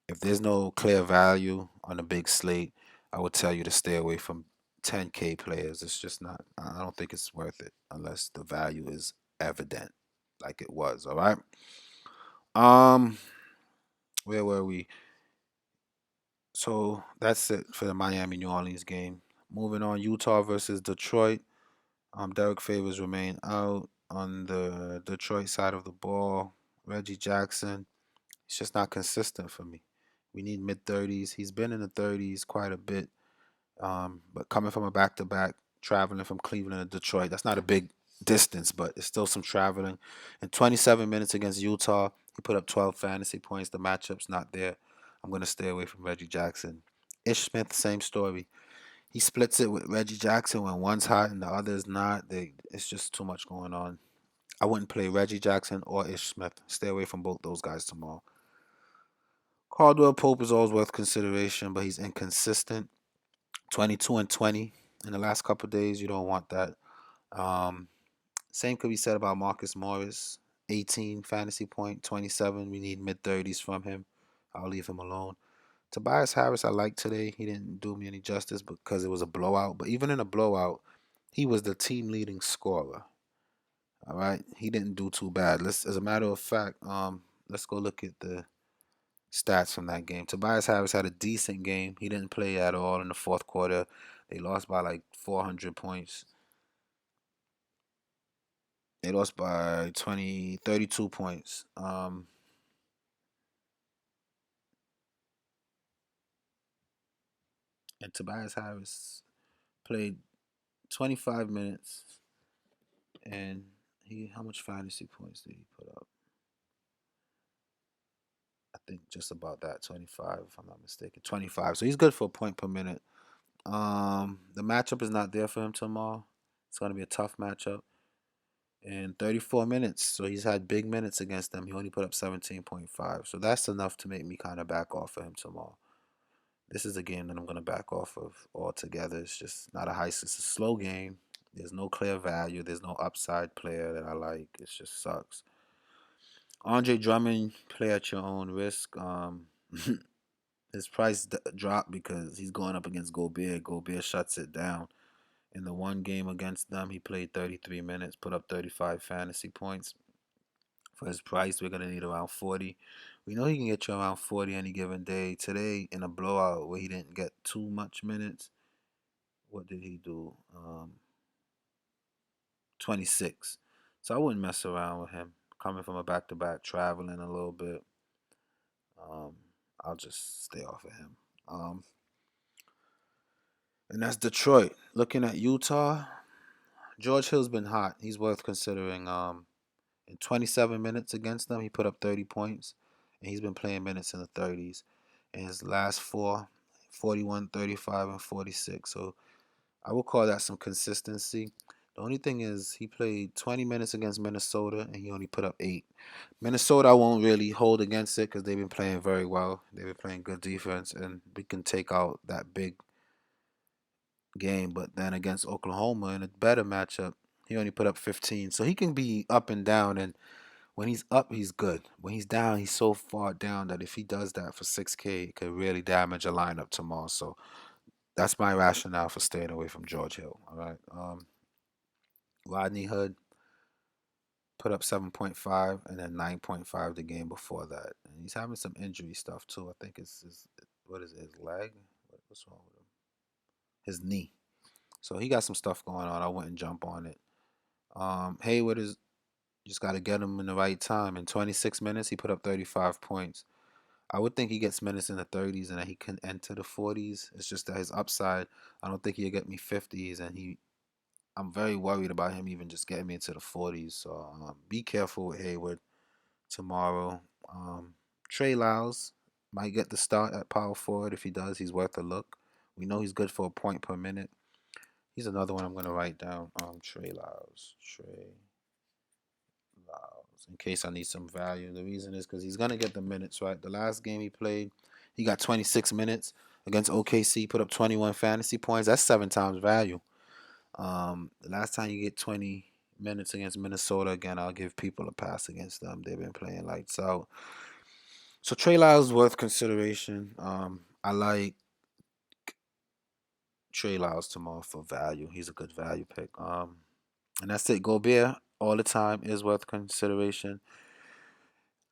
if there's no clear value on a big slate, I would tell you to stay away from 10K players. It's just not, I don't think it's worth it unless the value is evident like it was. All right. Um, where were we? So that's it for the Miami New Orleans game. Moving on, Utah versus Detroit. Derek Favors remain out on the Detroit side of the ball. Reggie Jackson, he's just not consistent for me. We need mid 30s. He's been in the 30s quite a bit. But coming from a back to back, traveling from Cleveland to Detroit, that's not a big distance, but it's still some traveling. In 27 minutes against Utah, he put up 12 fantasy points. The matchup's not there. I'm going to stay away from Reggie Jackson. Ish Smith, same story. He splits it with Reggie Jackson when one's hot and the other is not. It's just too much going on. I wouldn't play Reggie Jackson or Ish Smith. Stay away from both those guys tomorrow. Caldwell Pope is always worth consideration, but he's inconsistent. 22 and 20 in the last couple of days. You don't want that. Um, Same could be said about Marcus Morris. 18 fantasy point, 27. We need mid 30s from him. I'll leave him alone. Tobias Harris, I like today. He didn't do me any justice because it was a blowout. But even in a blowout, he was the team leading scorer. All right, he didn't do too bad. As a matter of fact, let's go look at the stats from that game. Tobias Harris had a decent game. He didn't play at all in the fourth quarter. They lost by like 400 points. They lost by 32 points. And Tobias Harris played 25 minutes, and how much fantasy points did he put up? I think just about that, 25, if I'm not mistaken. 25. So he's good for a point per minute. The matchup is not there for him tomorrow. It's going to be a tough matchup. In 34 minutes, so he's had big minutes against them. He only put up 17.5. So that's enough to make me kind of back off of him tomorrow. This is a game that I'm going to back off of altogether. It's just not a high. It's a slow game. There's no clear value. There's no upside player that I like. It just sucks. Andre Drummond, play at your own risk. His price dropped because he's going up against Gobert. Gobert shuts it down. In the one game against them, he played 33 minutes, put up 35 fantasy points. For his price, we're going to need around 40. We know he can get you around 40 any given day. Today, in a blowout where he didn't get too much minutes, what did he do? 26. So I wouldn't mess around with him. Coming from a back to back, traveling a little bit, um, I'll just stay off of him. And that's Detroit. Looking at Utah, George Hill's been hot. He's worth considering. In 27 minutes against them, he put up 30 points, and he's been playing minutes in the 30s. In his last four, 41, 35, and 46. So I will call that some consistency. The only thing is he played 20 minutes against Minnesota, and he only put up 8. Minnesota, I won't really hold against it because they've been playing very well. They've been playing good defense, and we can take out that big game. But then against Oklahoma in a better matchup, he only put up 15. So he can be up and down, and when he's up, he's good. When he's down, he's so far down that if he does that for 6K, it could really damage a lineup tomorrow. So that's my rationale for staying away from George Hill. All right. Rodney Hood put up 7.5 and then 9.5 the game before that. And he's having some injury stuff too. I think it's his, what is it, his leg? What's wrong with him? His knee. So he got some stuff going on. I wouldn't jump on it. Hayward is just got to get him in the right time. In 26 minutes, he put up 35 points. I would think he gets minutes in the 30s and that he can enter the 40s. It's just that his upside, I don't think he'll get me 50s, and I'm very worried about him even just getting me into the 40s. So be careful with Hayward tomorrow. Trey Lyles might get the start at power forward. If he does, he's worth a look. We know he's good for a point per minute. He's another one I'm gonna write down. Trey Lyles. Trey Lyles. In case I need some value. The reason is because he's gonna get the minutes, right? The last game he played, he got 26 minutes against OKC, put up 21 fantasy points. That's 7 times value. The last time you get 20 minutes against Minnesota, again, I'll give people a pass against them. They've been playing lights out. So Trey Lyles is worth consideration. I like Trey Lyles tomorrow for value. He's a good value pick. And that's it. Gobert all the time is worth consideration.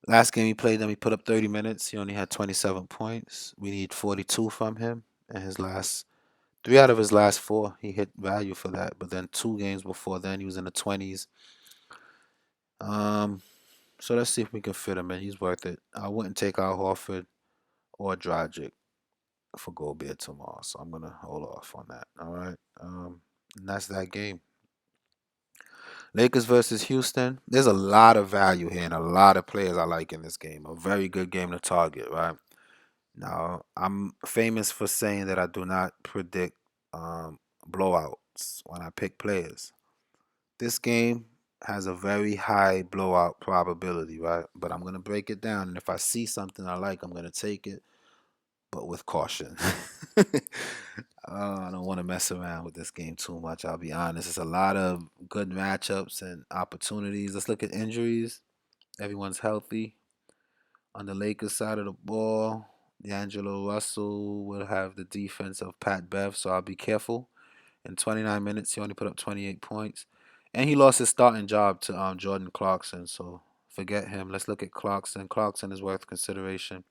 Last game he played them, he put up 30 minutes. He only had 27 points. We need 42 from him. And his last 3 out of his last 4, he hit value for that. But then 2 games before then, he was in the 20s. So let's see if we can fit him in. He's worth it. I wouldn't take out Horford or Dragic for Gobert tomorrow. So I'm gonna hold off on that. All right. And that's that game. Lakers versus Houston. There's a lot of value here and a lot of players I like in this game. A very good game to target, right? Now, I'm famous for saying that I do not predict blowouts when I pick players. This game has a very high blowout probability, right? But I'm going to break it down. And if I see something I like, I'm going to take it, but with caution. I don't want to mess around with this game too much. I'll be honest. It's a lot of good matchups and opportunities. Let's look at injuries. Everyone's healthy. On the Lakers side of the ball, D'Angelo Russell will have the defense of Pat Bev, so I'll be careful. In 29 minutes, he only put up 28 points. And he lost his starting job to Jordan Clarkson. So forget him. Let's look at Clarkson. Clarkson is worth consideration.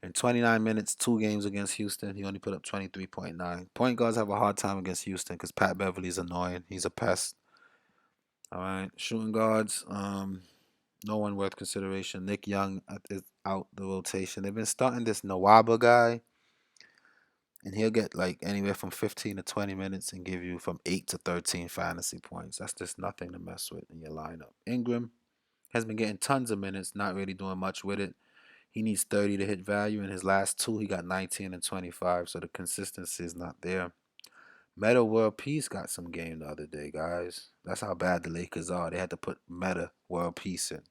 In 29 minutes, 2 games against Houston, he only put up 23.9. Point guards have a hard time against Houston because Pat Beverly's annoying. He's a pest. All right. Shooting guards, no one worth consideration. Nick Young is out the rotation. They've been starting this Nawaba guy, and he'll get like anywhere from 15 to 20 minutes and give you from 8 to 13 fantasy points. That's just nothing to mess with in your lineup. Ingram has been getting tons of minutes, not really doing much with it. He needs 30 to hit value. In his last two, he got 19 and 25, so the consistency is not there. Meta World Peace got some game the other day, guys. That's how bad the Lakers are. They had to put Meta World Peace in.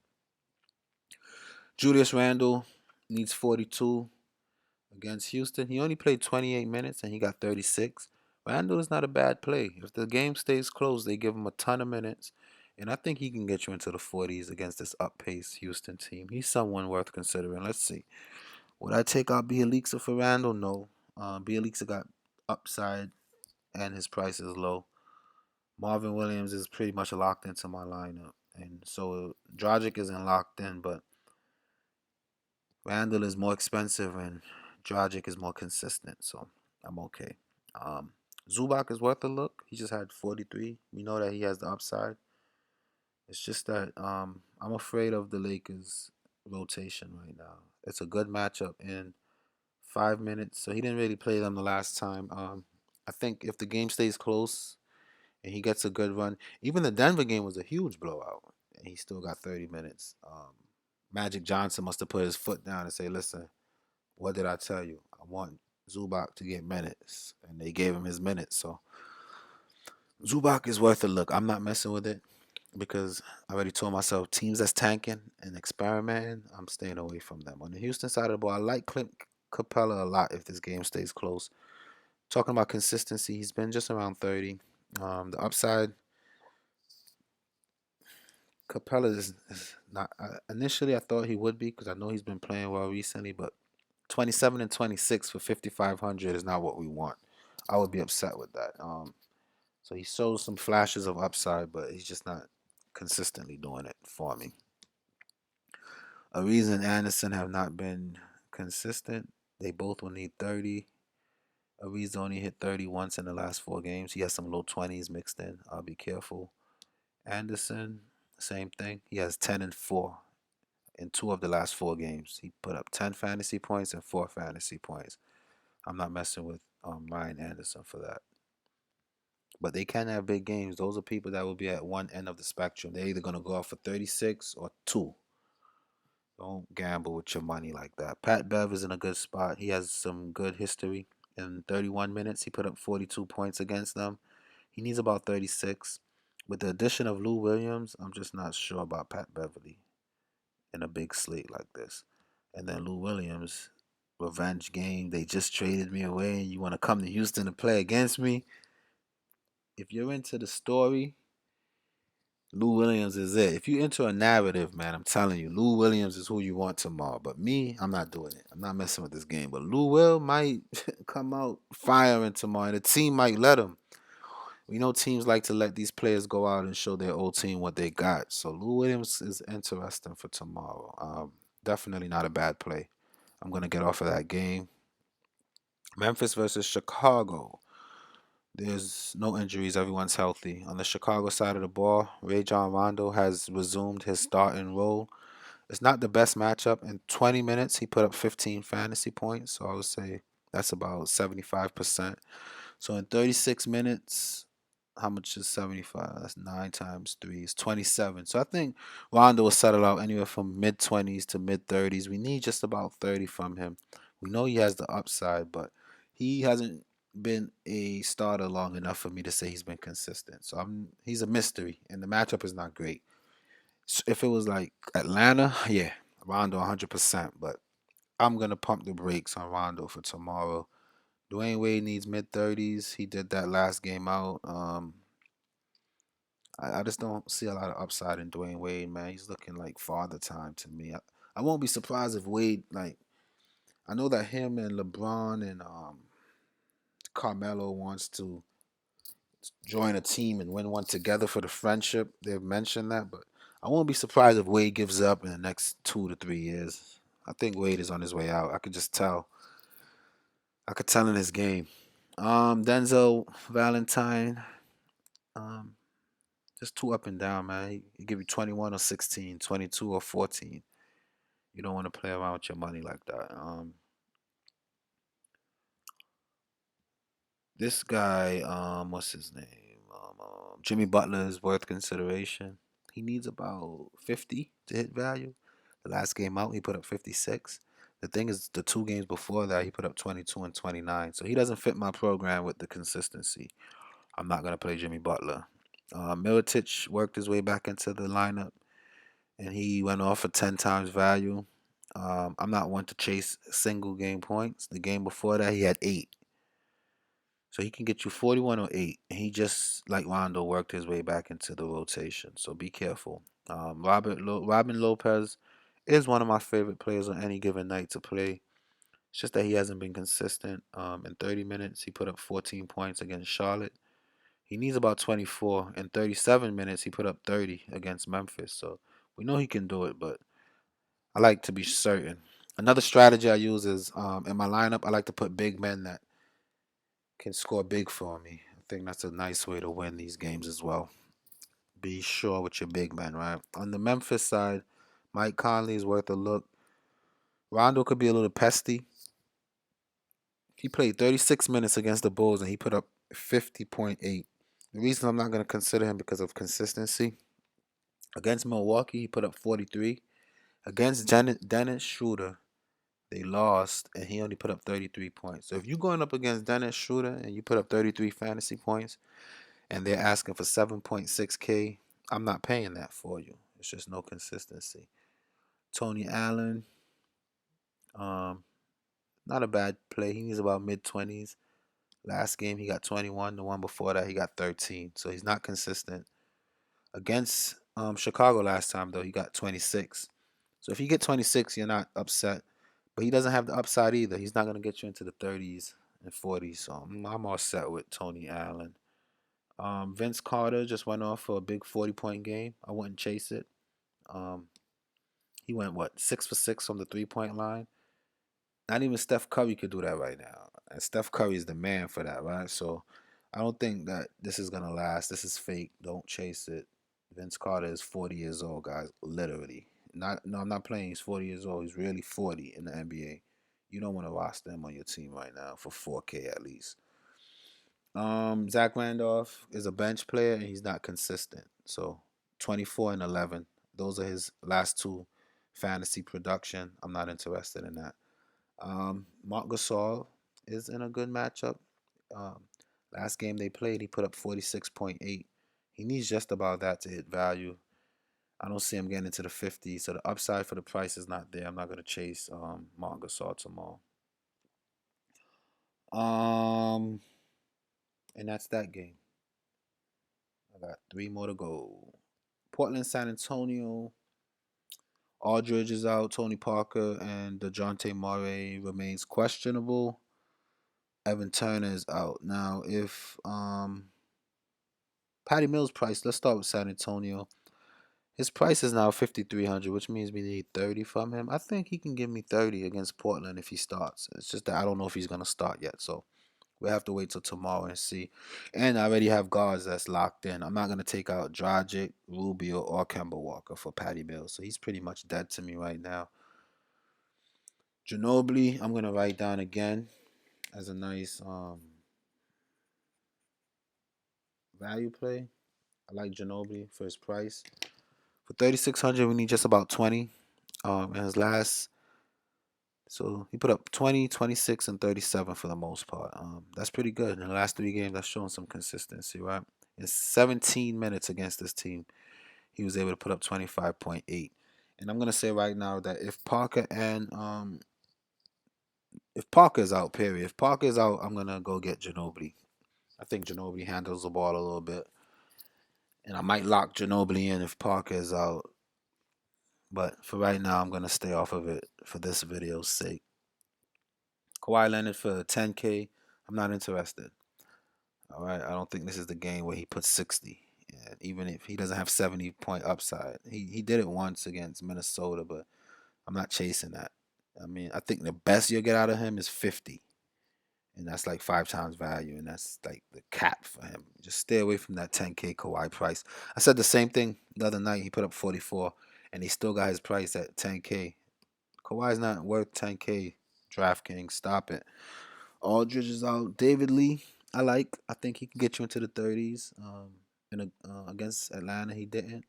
Julius Randle needs 42 against Houston. He only played 28 minutes and he got 36. Randle is not a bad play. If the game stays close, they give him a ton of minutes. And I think he can get you into the 40s against this up-paced Houston team. He's someone worth considering. Let's see. Would I take out Bielitsa for Randle? No. Bielitsa got upside and his price is low. Marvin Williams is pretty much locked into my lineup. And so Dragic isn't locked in, but Randall is more expensive and Dragic is more consistent, so I'm okay. Um, Zubac is worth a look. He just had 43. We know that he has the upside. It's just that I'm afraid of the Lakers' rotation right now. It's a good matchup in 5 minutes, so he didn't really play them the last time. I think if the game stays close and he gets a good run, even the Denver game was a huge blowout, and he still got 30 minutes. Magic Johnson must have put his foot down and say, "Listen, what did I tell you? I want Zubac to get minutes," and they gave him his minutes. So Zubac is worth a look. I'm not messing with it because I already told myself teams that's tanking and experimenting, I'm staying away from them. On the Houston side of the ball, I like Clint Capella a lot if this game stays close. Talking about consistency, he's been just around 30. The upside, Capella is not. Initially, I thought he would be because I know he's been playing well recently, but 27 and 26 for 5,500 is not what we want. I would be upset with that. So he shows some flashes of upside, but he's just not consistently doing it for me. A reason Anderson have not been consistent, they both will need 30. Ariza only hit 30 once in the last 4 games. He has some low 20s mixed in. I'll be careful. Anderson, same thing. He has 10 and 4 in 2 of the last 4 games. He put up 10 fantasy points and 4 fantasy points. I'm not messing with Ryan Anderson for that. But they can have big games. Those are people that will be at one end of the spectrum. They're either going to go off for 36 or 2. Don't gamble with your money like that. Pat Bev is in a good spot. He has some good history. In 31 minutes, he put up 42 points against them. He needs about 36. With the addition of Lou Williams, I'm just not sure about Pat Beverly in a big slate like this. And then Lou Williams, revenge game. They just traded me away, and you want to come to Houston to play against me? If you're into the story, Lou Williams is it. If you into a narrative, man, I'm telling you, Lou Williams is who you want tomorrow. But me, I'm not doing it. I'm not messing with this game. But Lou Will might come out firing tomorrow, and the team might let him. We know teams like to let these players go out and show their old team what they got. So Lou Williams is interesting for tomorrow. Definitely not a bad play. I'm gonna get off of that game. Memphis versus Chicago. There's no injuries. Everyone's healthy. On the Chicago side of the ball, Rajon Rondo has resumed his starting role. It's not the best matchup. In 20 minutes, he put up 15 fantasy points. So I would say that's about 75%. So in 36 minutes, how much is 75? That's 9 times 3 is 27. So I think Rondo will settle out anywhere from mid 20s to mid 30s. We need just about 30 from him. We know he has the upside, but he hasn't been a starter long enough for me to say he's been consistent. So he's a mystery, and the matchup is not great. So if it was like Atlanta, yeah, Rondo 100%. But I'm gonna pump the brakes on Rondo for tomorrow. Dwayne Wade needs mid 30s. He did that last game out. I just don't see a lot of upside in Dwayne Wade, man. He's looking like father time to me. I won't be surprised if Wade, like, I know that him and LeBron and Carmelo wants to join a team and win one together for the friendship. They've mentioned that, but I won't be surprised if Wade gives up in the next 2 to 3 years. I think Wade is on his way out. I could just tell. I could tell in his game. Denzel Valentine. Um, just too up and down, man. He give you 21 or 16, 22 or 14. You don't want to play around with your money like that. This guy, what's his name? Jimmy Butler is worth consideration. He needs about 50 to hit value. The last game out, he put up 56. The thing is, the 2 games before that, he put up 22 and 29. So he doesn't fit my program with the consistency. I'm not gonna play Jimmy Butler. Miletich worked his way back into the lineup, and he went off for 10 times value. I'm not one to chase single game points. The game before that, he had 8. So he can get you 41 or 8. And he just, like Rondo, worked his way back into the rotation. So be careful. Robin Lopez is one of my favorite players on any given night to play. It's just that he hasn't been consistent. In 30 minutes, he put up 14 points against Charlotte. He needs about 24. In 37 minutes, he put up 30 against Memphis. So we know he can do it, but I like to be certain. Another strategy I use is in my lineup, I like to put big men that can score big for me. I think that's a nice way to win these games as well. Be sure with your big men, right? On the Memphis side, Mike Conley is worth a look. Rondo could be a little pesty. He played 36 minutes against the Bulls and he put up 50.8. The reason I'm not going to consider him because of consistency. Against Milwaukee, he put up 43. Against Dennis Schroeder, they lost and he only put up 33 points. So if you're going up against Dennis Schroeder and you put up 33 fantasy points, and they're asking for 7.6K, I'm not paying that for you. It's just no consistency. Tony Allen, um, not a bad play. He needs about mid 20s. Last game he got 21. The one before that he got 13. So he's not consistent. Against Chicago last time though he got 26. So if you get 26, you're not upset. But he doesn't have the upside either. He's not going to get you into the 30s and 40s. So I'm all set with Tony Allen. Vince Carter just went off for a big 40-point game. I wouldn't chase it. Um, he went, what, 6 for 6 from the 3-point line? Not even Steph Curry could do that right now. And Steph Curry is the man for that, right? So I don't think that this is going to last. This is fake. Don't chase it. Vince Carter is 40 years old, guys. Literally. No, I'm not playing. He's 40 years old. He's really 40 in the NBA. You don't want to roster him on your team right now for 4K at least. Zach Randolph is a bench player and he's not consistent. So 24 and 11. Those are his last 2 fantasy production. I'm not interested in that. Marc Gasol is in a good matchup. Um, Last game they played, he put up 46.8. He needs just about that to hit value. I don't see him getting into the 50s, so the upside for the price is not there. I'm not going to chase Marc Gasol tomorrow. Um, and that's that game. I got 3 more to go. Portland, San Antonio. Aldridge is out. Tony Parker and DeJounte Murray remains questionable. Evan Turner is out. Now, if Patty Mills' price, let's start with San Antonio. His price is now 5,300, which means we need 30 from him. I think he can give me 30 against Portland if he starts. It's just that I don't know if he's gonna start yet. So we have to wait till tomorrow and see. And I already have guards that's locked in. I'm not going to take out Dragic, Rubio, or Kemba Walker for Patty Mills. So he's pretty much dead to me right now. Ginobili, I'm going to write down again as a nice value play. I like Ginobili for his price. For 3,600, we need just about 20. In his last, so he put up 20, 26, and 37 for the most part. That's pretty good. In the last 3 games, that's showing some consistency, right? In 17 minutes against this team, he was able to put up 25.8. And I'm gonna say right now that if Parker is out, period. If Parker is out, I'm gonna go get Ginobili. I think Ginobili handles the ball a little bit, and I might lock Ginobili in if Parker is out. But for right now, I'm gonna stay off of it for this video's sake. Kawhi Leonard for 10K. I'm not interested. All right, I don't think this is the game where he puts 60 Yeah, even if he doesn't have 70-point upside, he did it once against Minnesota, but I'm not chasing that. I mean, I think the best you'll get out of him is 50, and that's like 5 times value, and that's like the cap for him. Just stay away from that 10K Kawhi price. I said the same thing the other night. He put up 44, and he still got his price at 10K. Kawhi's not worth 10K. DraftKings, stop it. Aldridge is out. David Lee, I like. I think he can get you into the 30s. Against Atlanta, he didn't.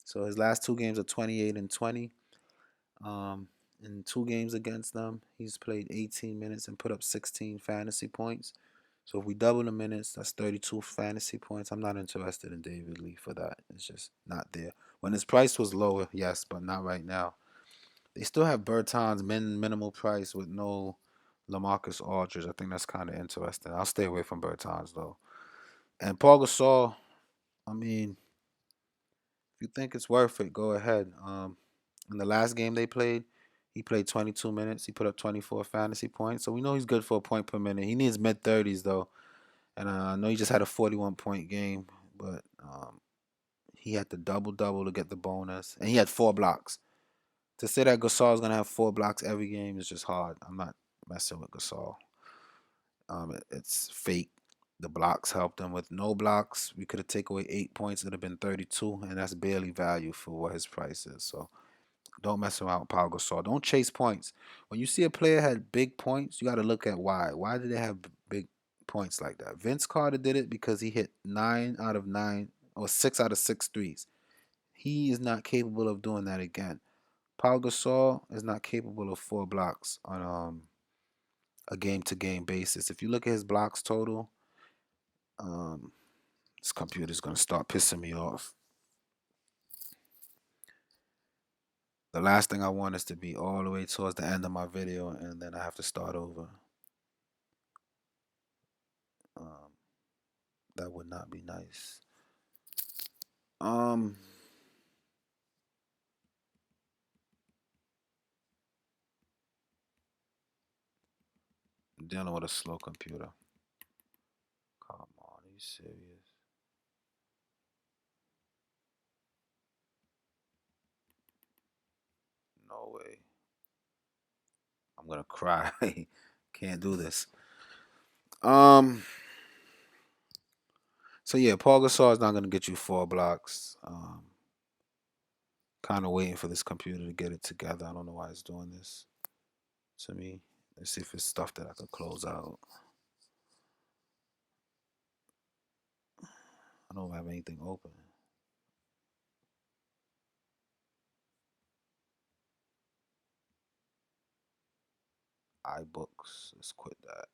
So his last 2 games are 28 and 20. Um, in 2 games against them, he's played 18 minutes and put up 16 fantasy points. So if we double the minutes, that's 32 fantasy points. I'm not interested in David Lee for that. It's just not there. When his price was lower, yes, but not right now. They still have Bertans minimal price with no LaMarcus Aldridge. I think that's kind of interesting. I'll stay away from Bertans though. And Paul Gasol, I mean, if you think it's worth it, go ahead. In the last game they played, he played 22 minutes. He put up 24 fantasy points. So we know he's good for a point per minute. He needs mid 30s though. And I know he just had a 41-point game, but he had to double double to get the bonus, and he had 4 blocks. To say that Gasol is gonna have 4 blocks every game is just hard. I'm not messing with Gasol. It's fake. The blocks helped him. With no blocks, we could have taken away 8 points. It'd have been 32, and that's barely value for what his price is. So don't mess around with Pau Gasol. Don't chase points. When you see a player had big points, you got to look at why. Why did they have big points like that? Vince Carter did it because he hit 9 out of 9 or 6 out of 6 threes. He is not capable of doing that again. Pau Gasol is not capable of 4 blocks on a game-to-game basis. If you look at his blocks total, um, this computer's gonna start pissing me off. The last thing I want is to be all the way towards the end of my video, and then I have to start over. Um, that would not be nice. Um, I'm dealing with a slow computer. Come on, are you serious? No way. I'm gonna cry. Can't do this. Um, so yeah, Paul Gasol is not gonna get you 4 blocks. Kind of waiting for this computer to get it together. I don't know why it's doing this to me. Let's see if it's stuff that I could close out. I don't have anything open. iBooks. Let's quit that.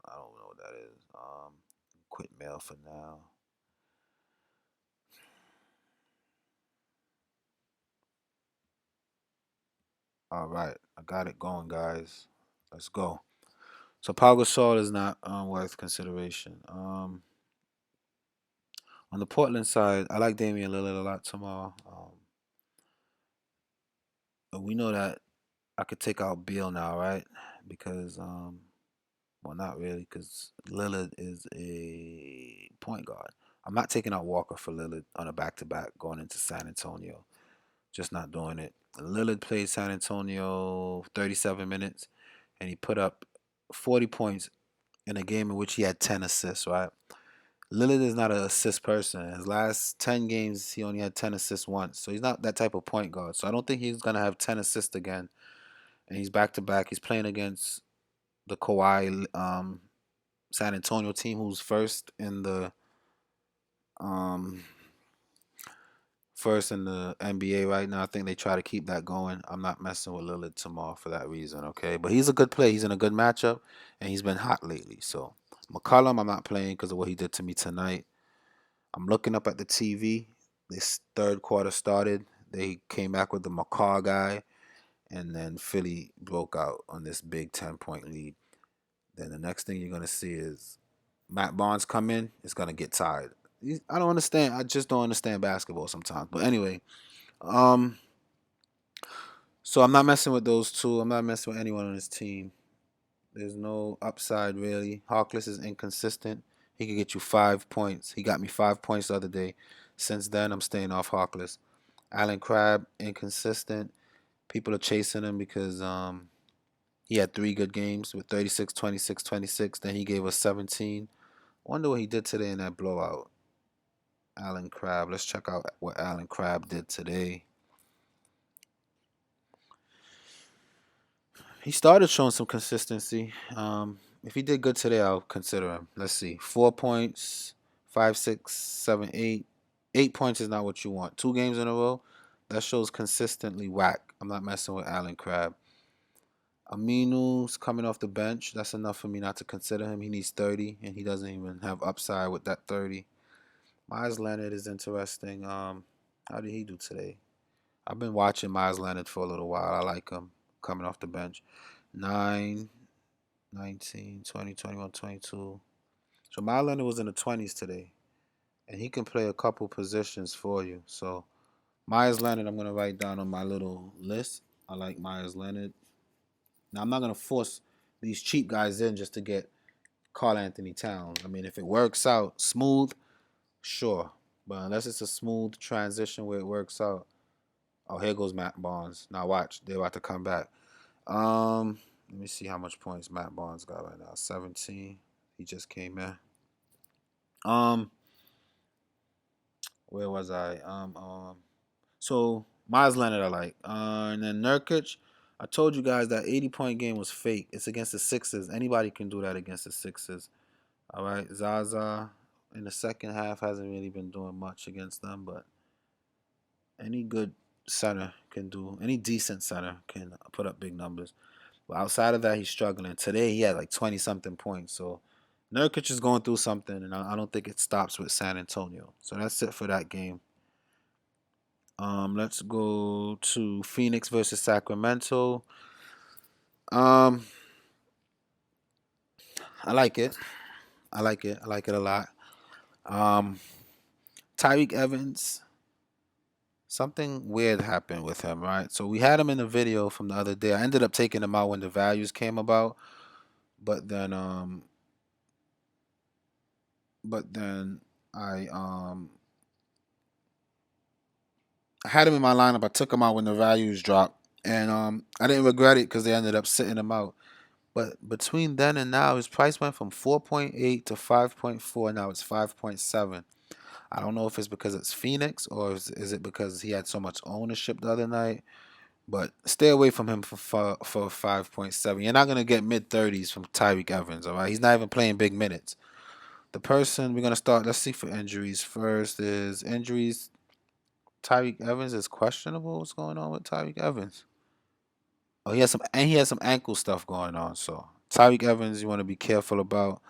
I don't know what that is. Quit mail for now. All right, I got it going, guys. Let's go. So Pau Gasol is not worth consideration. On the Portland side, I like Damian Lillard a lot tomorrow. But we know that I could take out Beal now, right? Because well, not really, because Lillard is a point guard. I'm not taking out Walker for Lillard on a back-to-back going into San Antonio. Just not doing it. Lillard played San Antonio 37 minutes, and he put up 40 points in a game in which he had 10 assists, right? Lillard is not an assist person. His last 10 games, he only had 10 assists once. So he's not that type of point guard. So I don't think he's going to have 10 assists again. And he's back to back. He's playing against the Kawhi San Antonio team, who's um, first in the NBA right now. I think they try to keep that going. I'm not messing with Lillard tomorrow for that reason, okay? But he's a good player. He's in a good matchup, and he's been hot lately. So McCollum, I'm not playing because of what he did to me tonight. I'm looking up at the TV. This third quarter started. They came back with the McCaw guy, and then Philly broke out on this big 10-point lead. Then the next thing you're gonna see is Matt Barnes come in. It's gonna get tired. I don't understand. I just don't understand basketball sometimes. But anyway, um, so I'm not messing with those two. I'm not messing with anyone on this team. There's no upside really. Harkless is inconsistent. He could get you 5 points. He got me 5 points the other day. Since then, I'm staying off Harkless. Allen Crabbe, inconsistent. People are chasing him because he had 3 good games with 36, 26, 26. Then he gave us 17. Wonder what he did today in that blowout. Allen Crabbe. Let's check out what Allen Crabbe did today. He started showing some consistency. If he did good today, I'll consider him. Let's see. 4 points, 5, 6, 7, 8. 8 points is not what you want. 2 games in a row, that shows consistently whack. I'm not messing with Allen Crabbe. Aminu's coming off the bench. That's enough for me not to consider him. He needs 30, and he doesn't even have upside with that 30. Myers Leonard is interesting. How did he do today? I've been watching Myers Leonard for a little while. I like him coming off the bench. 9, 19, 20, 21, 22. So Myers Leonard was in the 20s today, and he can play a couple positions for you. So Myers Leonard, I'm gonna write down on my little list. I like Myers Leonard. Now I'm not gonna force these cheap guys in just to get Karl Anthony Towns. I mean, if it works out smooth, sure. But unless it's a smooth transition where it works out, oh, here goes Matt Barnes. Now watch, they're about to come back. Let me see how much points Matt Barnes got right now. 17. He just came in. Um, where was I? So Miles Leonard I like. And then Nurkic, I told you guys that 80-point game was fake. It's against the Sixers. Anybody can do that against the Sixers. All right, Zaza in the second half hasn't really been doing much against them, but any good center can do. Any decent center can put up big numbers. But outside of that, he's struggling. Today he had like 20 something points. So Nurkic is going through something, and I don't think it stops with San Antonio. So that's it for that game. Let's go to Phoenix versus Sacramento. Um, I like it. I like it. I like it a lot. Um, Tyreek Evans. Something weird happened with him, right? So we had him in the video from the other day. I ended up taking him out when the values came about, but then but then I um I had him in my lineup. I took him out when the values dropped, and I didn't regret it because they ended up sitting him out. But between then and now, his price went from 4.8 to 5.4. Now it's 5.7. I don't know if it's because it's Phoenix or is it because he had so much ownership the other night. But stay away from him for 5.7. You're not gonna get mid 30s from Tyreek Evans. All right, he's not even playing big minutes. The person we're gonna start. Let's see for injuries first. Is injuries. Tyreek Evans is questionable. What's going on with Tyreek Evans? Oh, he has some ankle stuff going on. So Tyreek Evans, you want to be careful about.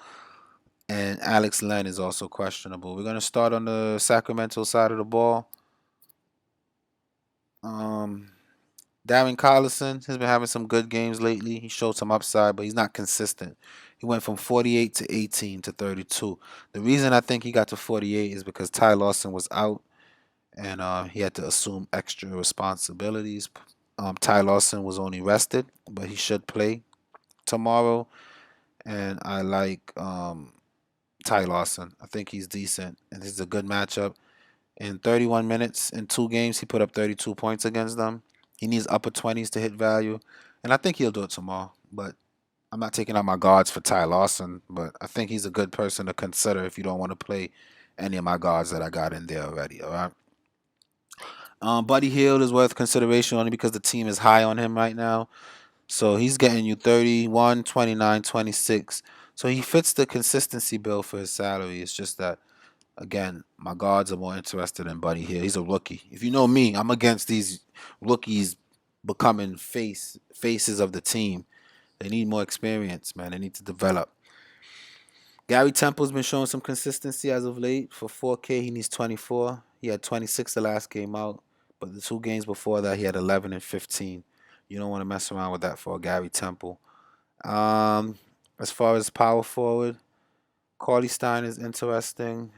And Alex Len is also questionable. We're gonna start on the Sacramento side of the ball. Um, Darren Collison has been having some good games lately. He showed some upside, but he's not consistent. He went from 48 to 18 to 32. The reason I think he got to 48 is because Ty Lawson was out and he had to assume extra responsibilities. Ty Lawson was only rested, but he should play tomorrow. And I like Ty Lawson. I think he's decent, and this is a good matchup. In 31 minutes in 2 games, he put up 32 points against them. He needs upper 20s to hit value, and I think he'll do it tomorrow. But I'm not taking out my guards for Ty Lawson, but I think he's a good person to consider if you don't want to play any of my guards that I got in there already. All right. Buddy Hield is worth consideration only because the team is high on him right now. So he's getting you 31, 29, 26. So he fits the consistency bill for his salary. It's just that, again, my guards are more interested in Buddy Hield. He's a rookie. If you know me, I'm against these rookies becoming faces of the team. They need more experience, man. They need to develop. Gary Temple's been showing some consistency as of late. For 4K, he needs 24. He had 26 the last game out, but the 2 games before that, he had 11 and 15. You don't want to mess around with that for Gary Temple. Um, as far as power forward, Carly Stein is interesting.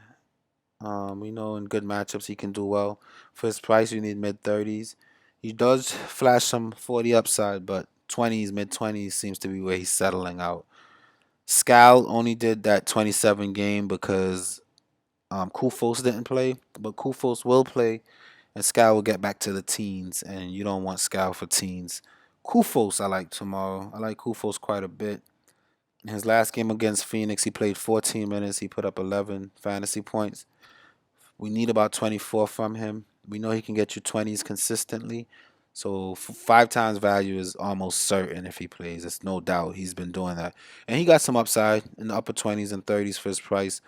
We know in good matchups he can do well. For his price, you need mid 30s. He does flash some 40 upside, but 20s, mid 20s seems to be where he's settling out. Scal only did that 27 game because Kufos didn't play, but Kufos will play, and Scal will get back to the teens, and you don't want Scal for teens. Kufos I like tomorrow. I like Kufos quite a bit. In his last game against Phoenix, he played 14 minutes. He put up 11 fantasy points. We need about 24 from him. We know he can get you 20s consistently. So five times value is almost certain if he plays. It's no doubt he's been doing that, and he got some upside in the upper 20s and 30s for his price.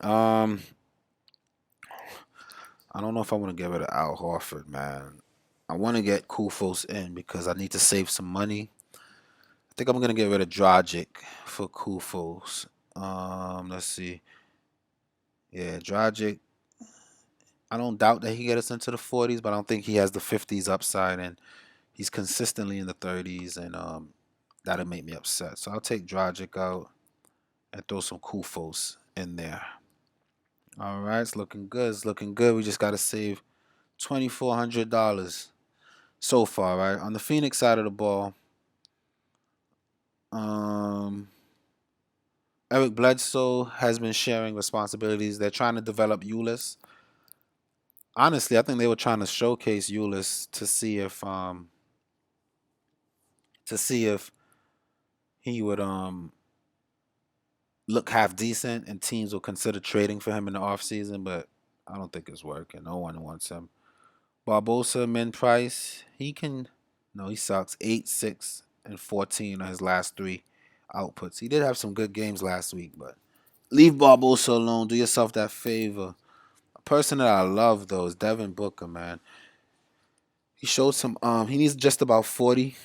Um, I don't know if I want to get rid of Al Horford, man. I want to get Kufos in because I need to save some money. I think I'm gonna get rid of Dragic for Kufos. Let's see. Yeah, Dragic. I don't doubt that he get us into the 40s, but I don't think he has the 50s upside, and he's consistently in the 30s, and that'll make me upset. So I'll take Dragic out and throw some Kufos in there. All right, it's looking good. It's looking good. We just gotta save $2,400 so far, right? On the Phoenix side of the ball, um, Eric Bledsoe has been sharing responsibilities. They're trying to develop Ulyss. Honestly, I think they were trying to showcase Ulyss to see if he would look half decent and teams will consider trading for him in the offseason, but I don't think it's working. No one wants him. Barbosa, min price, he can no, he sucks. 8, 6, and 14 on his last three outputs. He did have some good games last week, but leave Barbosa alone. Do yourself that favor. A person that I love though is Devin Booker, man. He showed some he needs just about 40,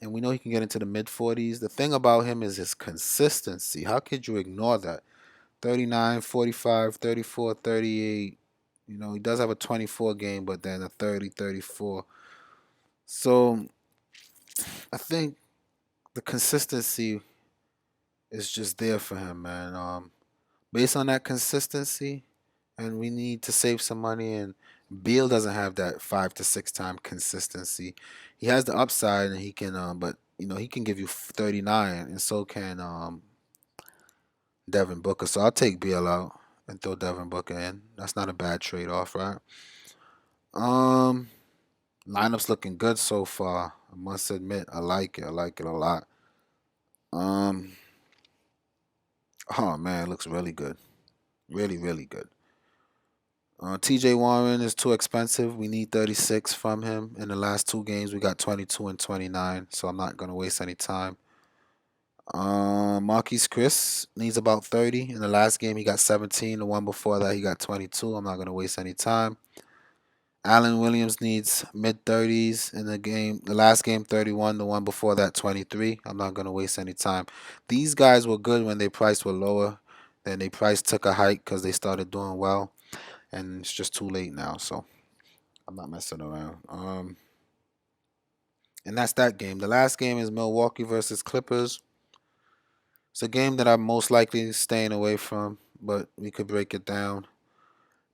and we know he can get into the mid 40s. The thing about him is his consistency. How could you ignore that? 39, 45, 34, 38. You know, he does have a 24 game, but then a 30, 34. So I think the consistency is just there for him, man. Based on that consistency, and we need to save some money, and Beal doesn't have that 5 to 6 time consistency. He has the upside, and he can, but you know, he can give you 39, and so can Devin Booker. So I'll take Beal out and throw Devin Booker in. That's not a bad trade off, right? Um, Lineup's looking good so far. I must admit, I like it. I like it a lot. Um, oh man, it looks really good. Really, really good. TJ Warren is too expensive. We need 36 from him. In the last two games, we got 22 and 29, so I'm not going to waste any time. Marquise Chris needs about 30. In the last game, he got 17. The one before that, he got 22. I'm not going to waste any time. Allen Williams needs mid 30s in the game. The last game 31, the one before that 23. I'm not going to waste any time. These guys were good when their price were lower. Then their price took a hike because they started doing well, and it's just too late now. So I'm not messing around. And that's that game. The last game is Milwaukee versus Clippers. It's a game that I'm most likely staying away from, but we could break it down.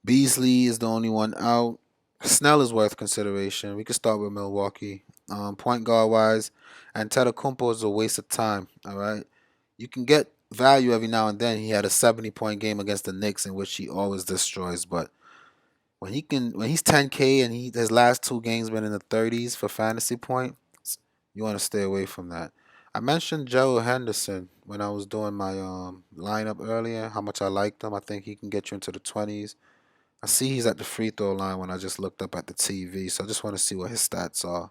Beasley is the only one out. Snell is worth consideration. We could start with Milwaukee. Point guard wise, and Antetokounmpo is a waste of time. All right, you can get value every now and then. He had a 70-point game against the Knicks in which he always destroys. But when he's 10K and his last two games been in the 30s for fantasy points, you want to stay away from that. I mentioned Joe Henderson when I was doing my lineup earlier. How much I liked him. I think he can get you into the 20s. I see he's at the free throw line when I just looked up at the TV, so I just want to see what his stats are.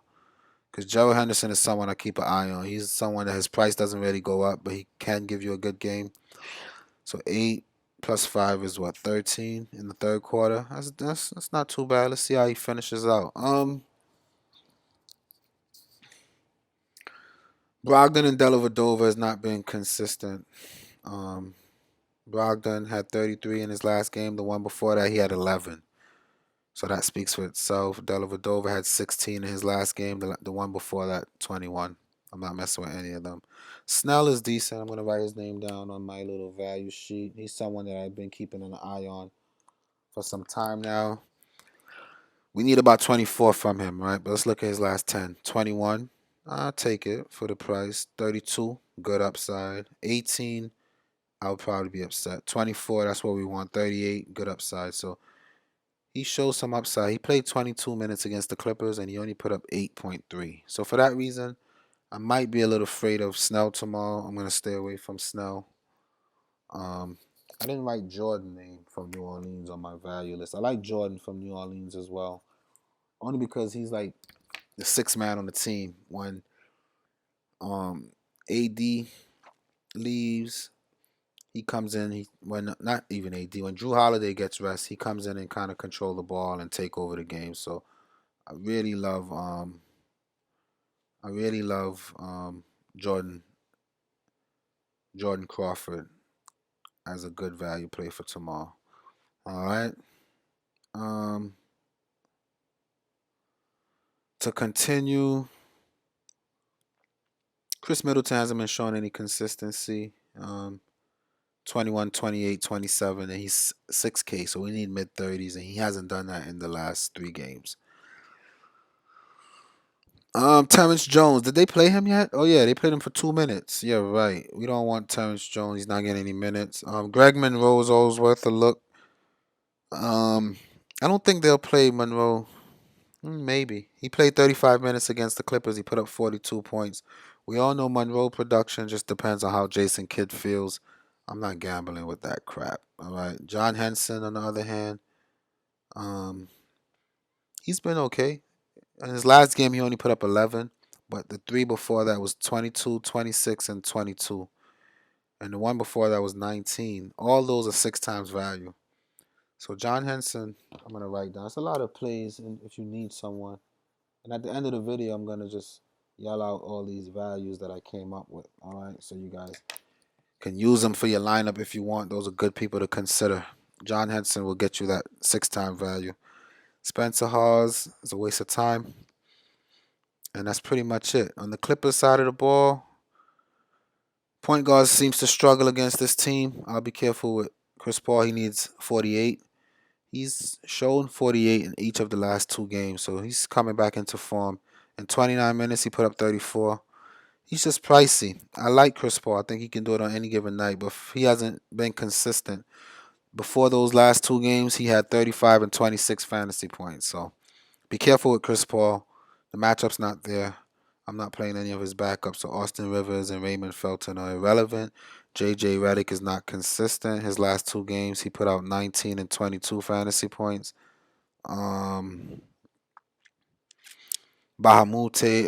Because Joe Henderson is someone I keep an eye on. He's someone that his price doesn't really go up, but he can give you a good game. So 8 plus 5 is what, 13 in the third quarter. That's not too bad. Let's see how he finishes out. Brogdon and Dellavedova has not been consistent. Um, Brogdon had 33 in his last game. The one before that, he had 11. So that speaks for itself. Dellavedova had 16 in his last game. The one before that, 21. I'm not messing with any of them. Snell is decent. I'm going to write his name down on my little value sheet. He's someone that I've been keeping an eye on for some time now. We need about 24 from him, right? But let's look at his last 10. 21. I'll take it for the price. 32. Good upside. 18. I would probably be upset. 24, that's what we want. 38, good upside. So he shows some upside. He played 22 minutes against the Clippers and he only put up 8.3. So for that reason, I might be a little afraid of Snell tomorrow. I'm gonna stay away from Snell. Um, I didn't write Jordan name from New Orleans on my value list. I like Jordan from New Orleans as well, only because he's like the sixth man on the team. When AD leaves, he comes in. He when not even AD. When Drew Holiday gets rest, he comes in and kind of control the ball and take over the game. So I really love Jordan Crawford as a good value play for tomorrow. All right. Um, to continue, Chris Middleton hasn't been showing any consistency. 21, 28, 27, and he's 6K, so we need mid 30s, and he hasn't done that in the last three games. Terrence Jones, did they play him yet? Oh yeah, they played him for 2 minutes. Yeah, right. We don't want Terrence Jones. He's not getting any minutes. Greg Monroe's always worth a look. Um, I don't think they'll play Monroe. Maybe. He played 35 minutes against the Clippers. He put up 42 points. We all know Monroe production just depends on how Jason Kidd feels. I'm not gambling with that crap. All right. John Henson, on the other hand, um, he's been okay. In his last game, he only put up 11, but the three before that was 22, 26, and 22. And the one before that was 19. All those are six times value. So John Henson, I'm going to write down. It's a lot of plays and if you need someone. And at the end of the video, I'm going to just yell out all these values that I came up with. All right, so you guys can use them for your lineup if you want. Those are good people to consider. John Henson will get you that six-time value. Spencer Hawes is a waste of time. And that's pretty much it. On the Clippers side of the ball, point guard seems to struggle against this team. I'll be careful with Chris Paul. He needs 48. He's shown 48 in each of the last two games, so he's coming back into form. In 29 minutes, he put up 34. He's just pricey. I like Chris Paul. I think he can do it on any given night, but he hasn't been consistent. Before those last two games, he had 35 and 26 fantasy points. So be careful with Chris Paul. The matchup's not there. I'm not playing any of his backups. So Austin Rivers and Raymond Felton are irrelevant. JJ Redick is not consistent. His last two games, he put out 19 and 22 fantasy points. Bahamute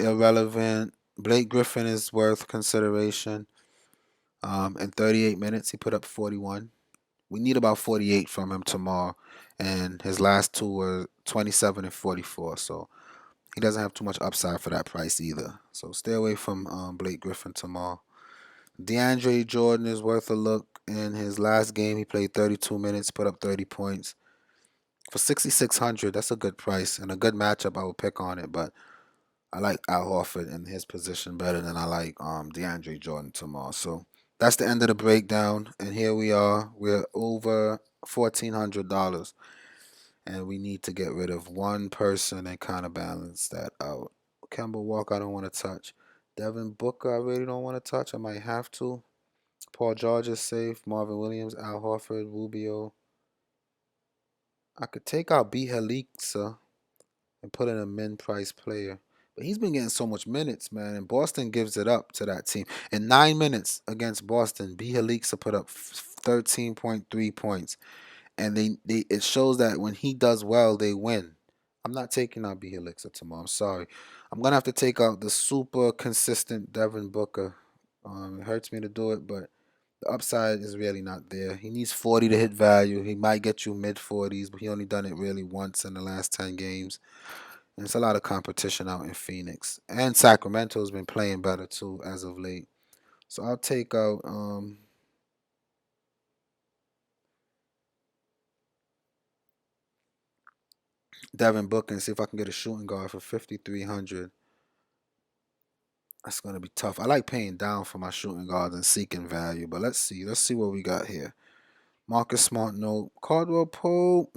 irrelevant. Blake Griffin is worth consideration. In 38 minutes, he put up 41. We need about 48 from him tomorrow, and his last two were 27 and 44. So he doesn't have too much upside for that price either. So stay away from Blake Griffin tomorrow. DeAndre Jordan is worth a look. In his last game, he played 32 minutes, put up 30 points. For 6,600, that's a good price and a good matchup. I would pick on it, but I like Al Horford in his position better than I like DeAndre Jordan tomorrow. So that's the end of the breakdown, and here we are. We're over $1,400, and we need to get rid of one person and kind of balance that out. Kemba Walker, I don't want to touch. Devin Booker, I really don't want to touch. I might have to. Paul George is safe. Marvin Williams, Al Horford, Rubio. I could take out B. Helixa and put in a min price player. But he's been getting so much minutes, man, and Boston gives it up to that team. In 9 minutes against Boston, B. Helixa put up 13.3 points. And it shows that when he does well, they win. I'm not taking out B. Helixa tomorrow. I'm sorry. I'm going to have to take out the super consistent Devin Booker. It hurts me to do it, but the upside is really not there. He needs 40 to hit value. He might get you mid 40s, but he only done it really once in the last 10 games. And it's a lot of competition out in Phoenix. And Sacramento's been playing better too as of late. So I'll take out Devin Booker and see if I can get a shooting guard for 5,300. That's gonna be tough. I like paying down for my shooting guards and seeking value, but let's see. Let's see what we got here. Marcus Smart, no. Caldwell Pope,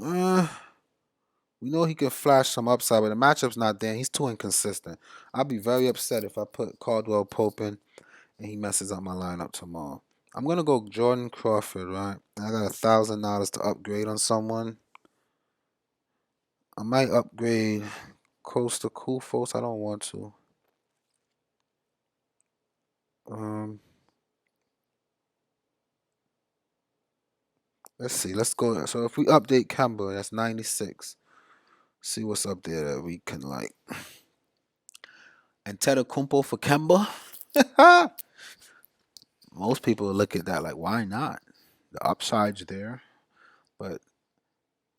we know he can flash some upside, but the matchup's not there. He's too inconsistent. I'll be very upset if I put Caldwell Pope in and he messes up my lineup tomorrow. I'm gonna go Jordan Crawford, right? I got $1,000 to upgrade on someone. I might upgrade Costa Kufos. I don't want to. Um, let's see. Let's go. So if we update Kemba, that's 96. See what's up there that we can like. And Kumpo for Kemba. Most people look at that like, why not? The upside's there, but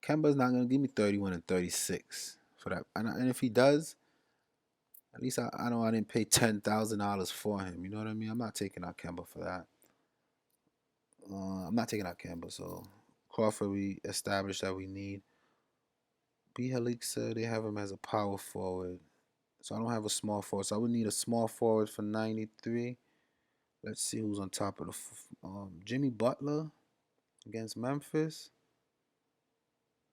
Kemba's not gonna give me 31 and 36 for that. And if he does, at least I know I didn't pay $10,000 for him. You know what I mean? I'm not taking out Kemba for that. I'm not taking out Kemba. So Crawford, we established that we need. B. Halixa, they have him as a power forward. So I don't have a small forward. So I would need a small forward for 93. Let's see who's on top of the Jimmy Butler against Memphis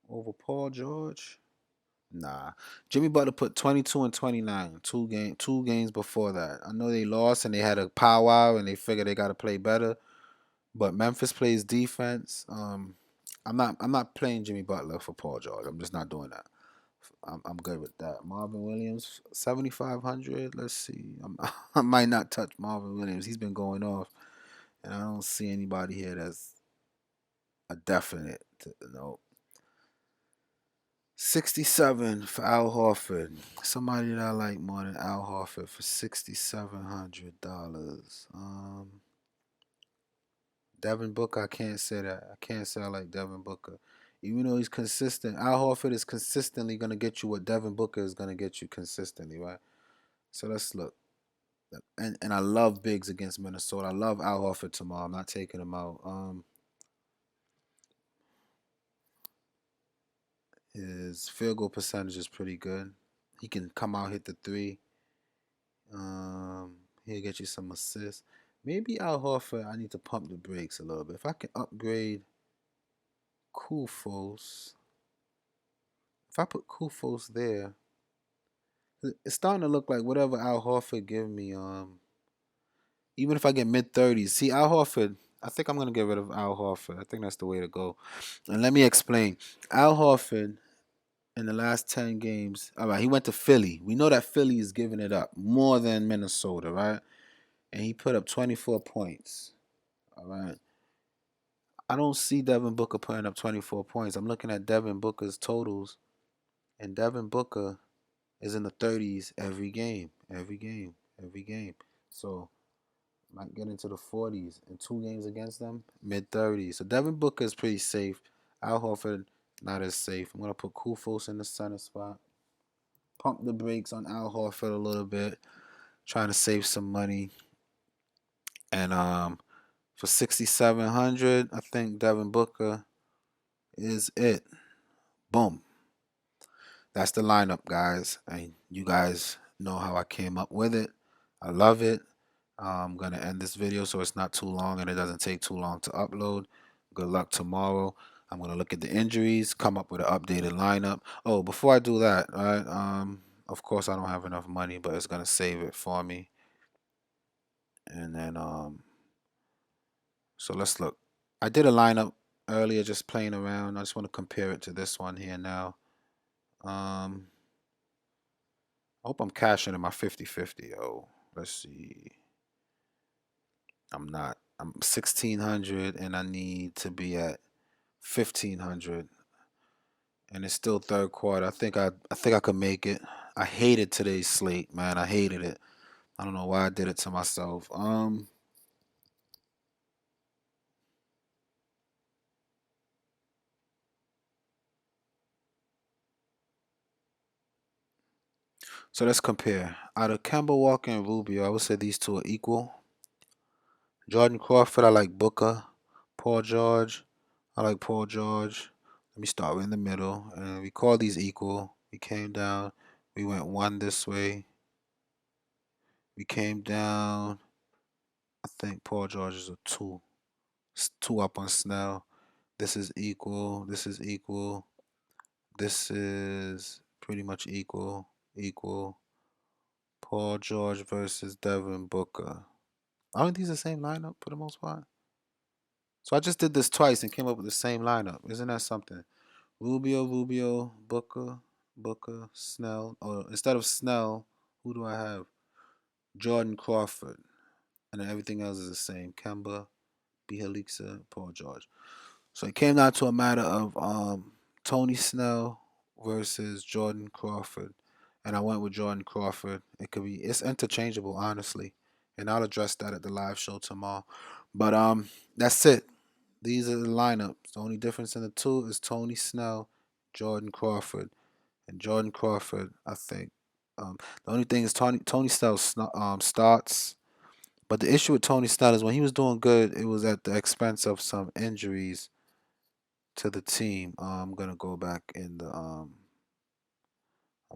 over Paul George. Nah, Jimmy Butler put 22 and 29 two games before that. I know they lost and they had a powwow and they figured they got to play better. But Memphis plays defense. I'm not playing Jimmy Butler for Paul George. I'm just not doing that. I'm good with that. Marvin Williams 7,500. Let's see. I might not touch Marvin Williams. He's been going off, and I don't see anybody here that's a definite. No. 67 for Al Horford. Somebody that I like more than Al Horford for $6,700. Devin Booker, I can't say that. I can't say I like Devin Booker. Even though he's consistent, Al Horford is consistently gonna get you what Devin Booker is gonna get you consistently, right? So let's look. And I love bigs against Minnesota. I love Al Horford tomorrow. I'm not taking him out. His field goal percentage is pretty good. He can come out hit the three. Um, he'll get you some assists. Maybe Al Horford, I need to pump the brakes a little bit. If I can upgrade Kufos, if I put Kufos there, it's starting to look like whatever Al Horford give me. Even if I get mid 30s, see Al Horford. I think I'm gonna get rid of Al Horford. I think that's the way to go. And let me explain. Al Horford in the last 10 games. All right, he went to Philly. We know that Philly is giving it up more than Minnesota, right? And he put up 24 points. All right. I don't see Devin Booker putting up 24 points. I'm looking at Devin Booker's totals, and Devin Booker is in the 30s every game, every game, every game. So might get into the 40s in 2 games against them, mid 30s. So Devin Booker is pretty safe. Al Horford not as safe. I'm gonna put Kufos in the center spot. Pump the brakes on Al Horford a little bit, trying to save some money. And for 6,700, I think Devin Booker is it. Boom. That's the lineup, guys. And you guys know how I came up with it. I love it. I'm going to end this video so it's not too long and it doesn't take too long to upload. Good luck tomorrow. I'm going to look at the injuries, come up with an updated lineup. Oh, before I do that, right, of course I don't have enough money, but it's going to save it for me. And then, so let's look. I did a lineup earlier just playing around. I just want to compare it to this one here now. I hope I'm cashing in my 50-50. Oh, let's see. I'm not. I'm 1,600 and I need to be at 1,500. And it's still third quarter. I think I could make it. I hated today's slate, man. I hated it. I don't know why I did it to myself. So let's compare. Out of Kemba Walker and Rubio, I would say these two are equal. Jordan Crawford, I like Booker. Paul George, I like Paul George. Let me start in the middle. And we call these equal. We came down. We went one this way. We came down. I think Paul George is a two. Two up on Snell. This is equal. This is equal. This is pretty much equal. Equal. Paul George versus Devin Booker. Aren't these the same lineup for the most part? So I just did this twice and came up with the same lineup. Isn't that something? Rubio, Booker, Snell. Or instead of Snell, who do I have? Jordan Crawford. And then everything else is the same. Kemba, Bjelica, Paul George. So it came down to a matter of Tony Snell versus Jordan Crawford. And I went with Jordan Crawford. It's interchangeable, honestly. And I'll address that at the live show tomorrow. But that's it. These are the lineups. The only difference in the two is Tony Snell, Jordan Crawford. And Jordan Crawford, I think. The only thing is Tony Snell starts. But the issue with Tony Snell is when he was doing good, it was at the expense of some injuries to the team. I'm gonna go back in the I'm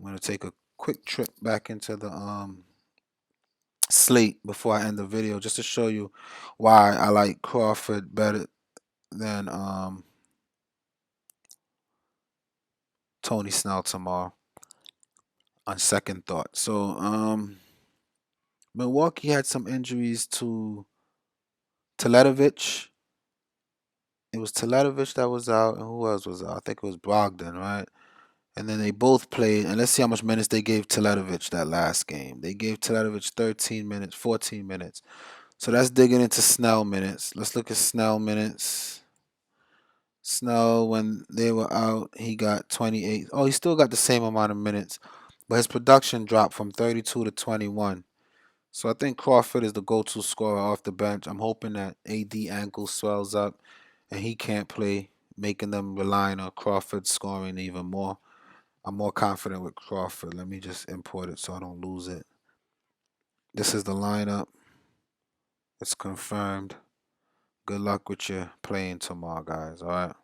gonna take a quick trip back into the slate before I end the video just to show you why I like Crawford better than Tony Snell tomorrow on second thought. So Milwaukee had some injuries to Teletovic. It was Teletovic that was out, and who else was out? I think it was Brogdon, right? And then they both played, and let's see how much minutes they gave Teletovic that last game. They gave Teletovic 13 minutes, 14 minutes. So that's digging into Snell minutes. Let's look at Snell minutes. Snell, when they were out, he got 28. Oh, he still got the same amount of minutes, but his production dropped from 32 to 21. So I think Crawford is the go-to scorer off the bench. I'm hoping that AD ankle swells up and he can't play, making them relying on Crawford scoring even more. I'm more confident with Crawford. Let me just import it so I don't lose it. This is the lineup. It's confirmed. Good luck with your playing tomorrow, guys. All right.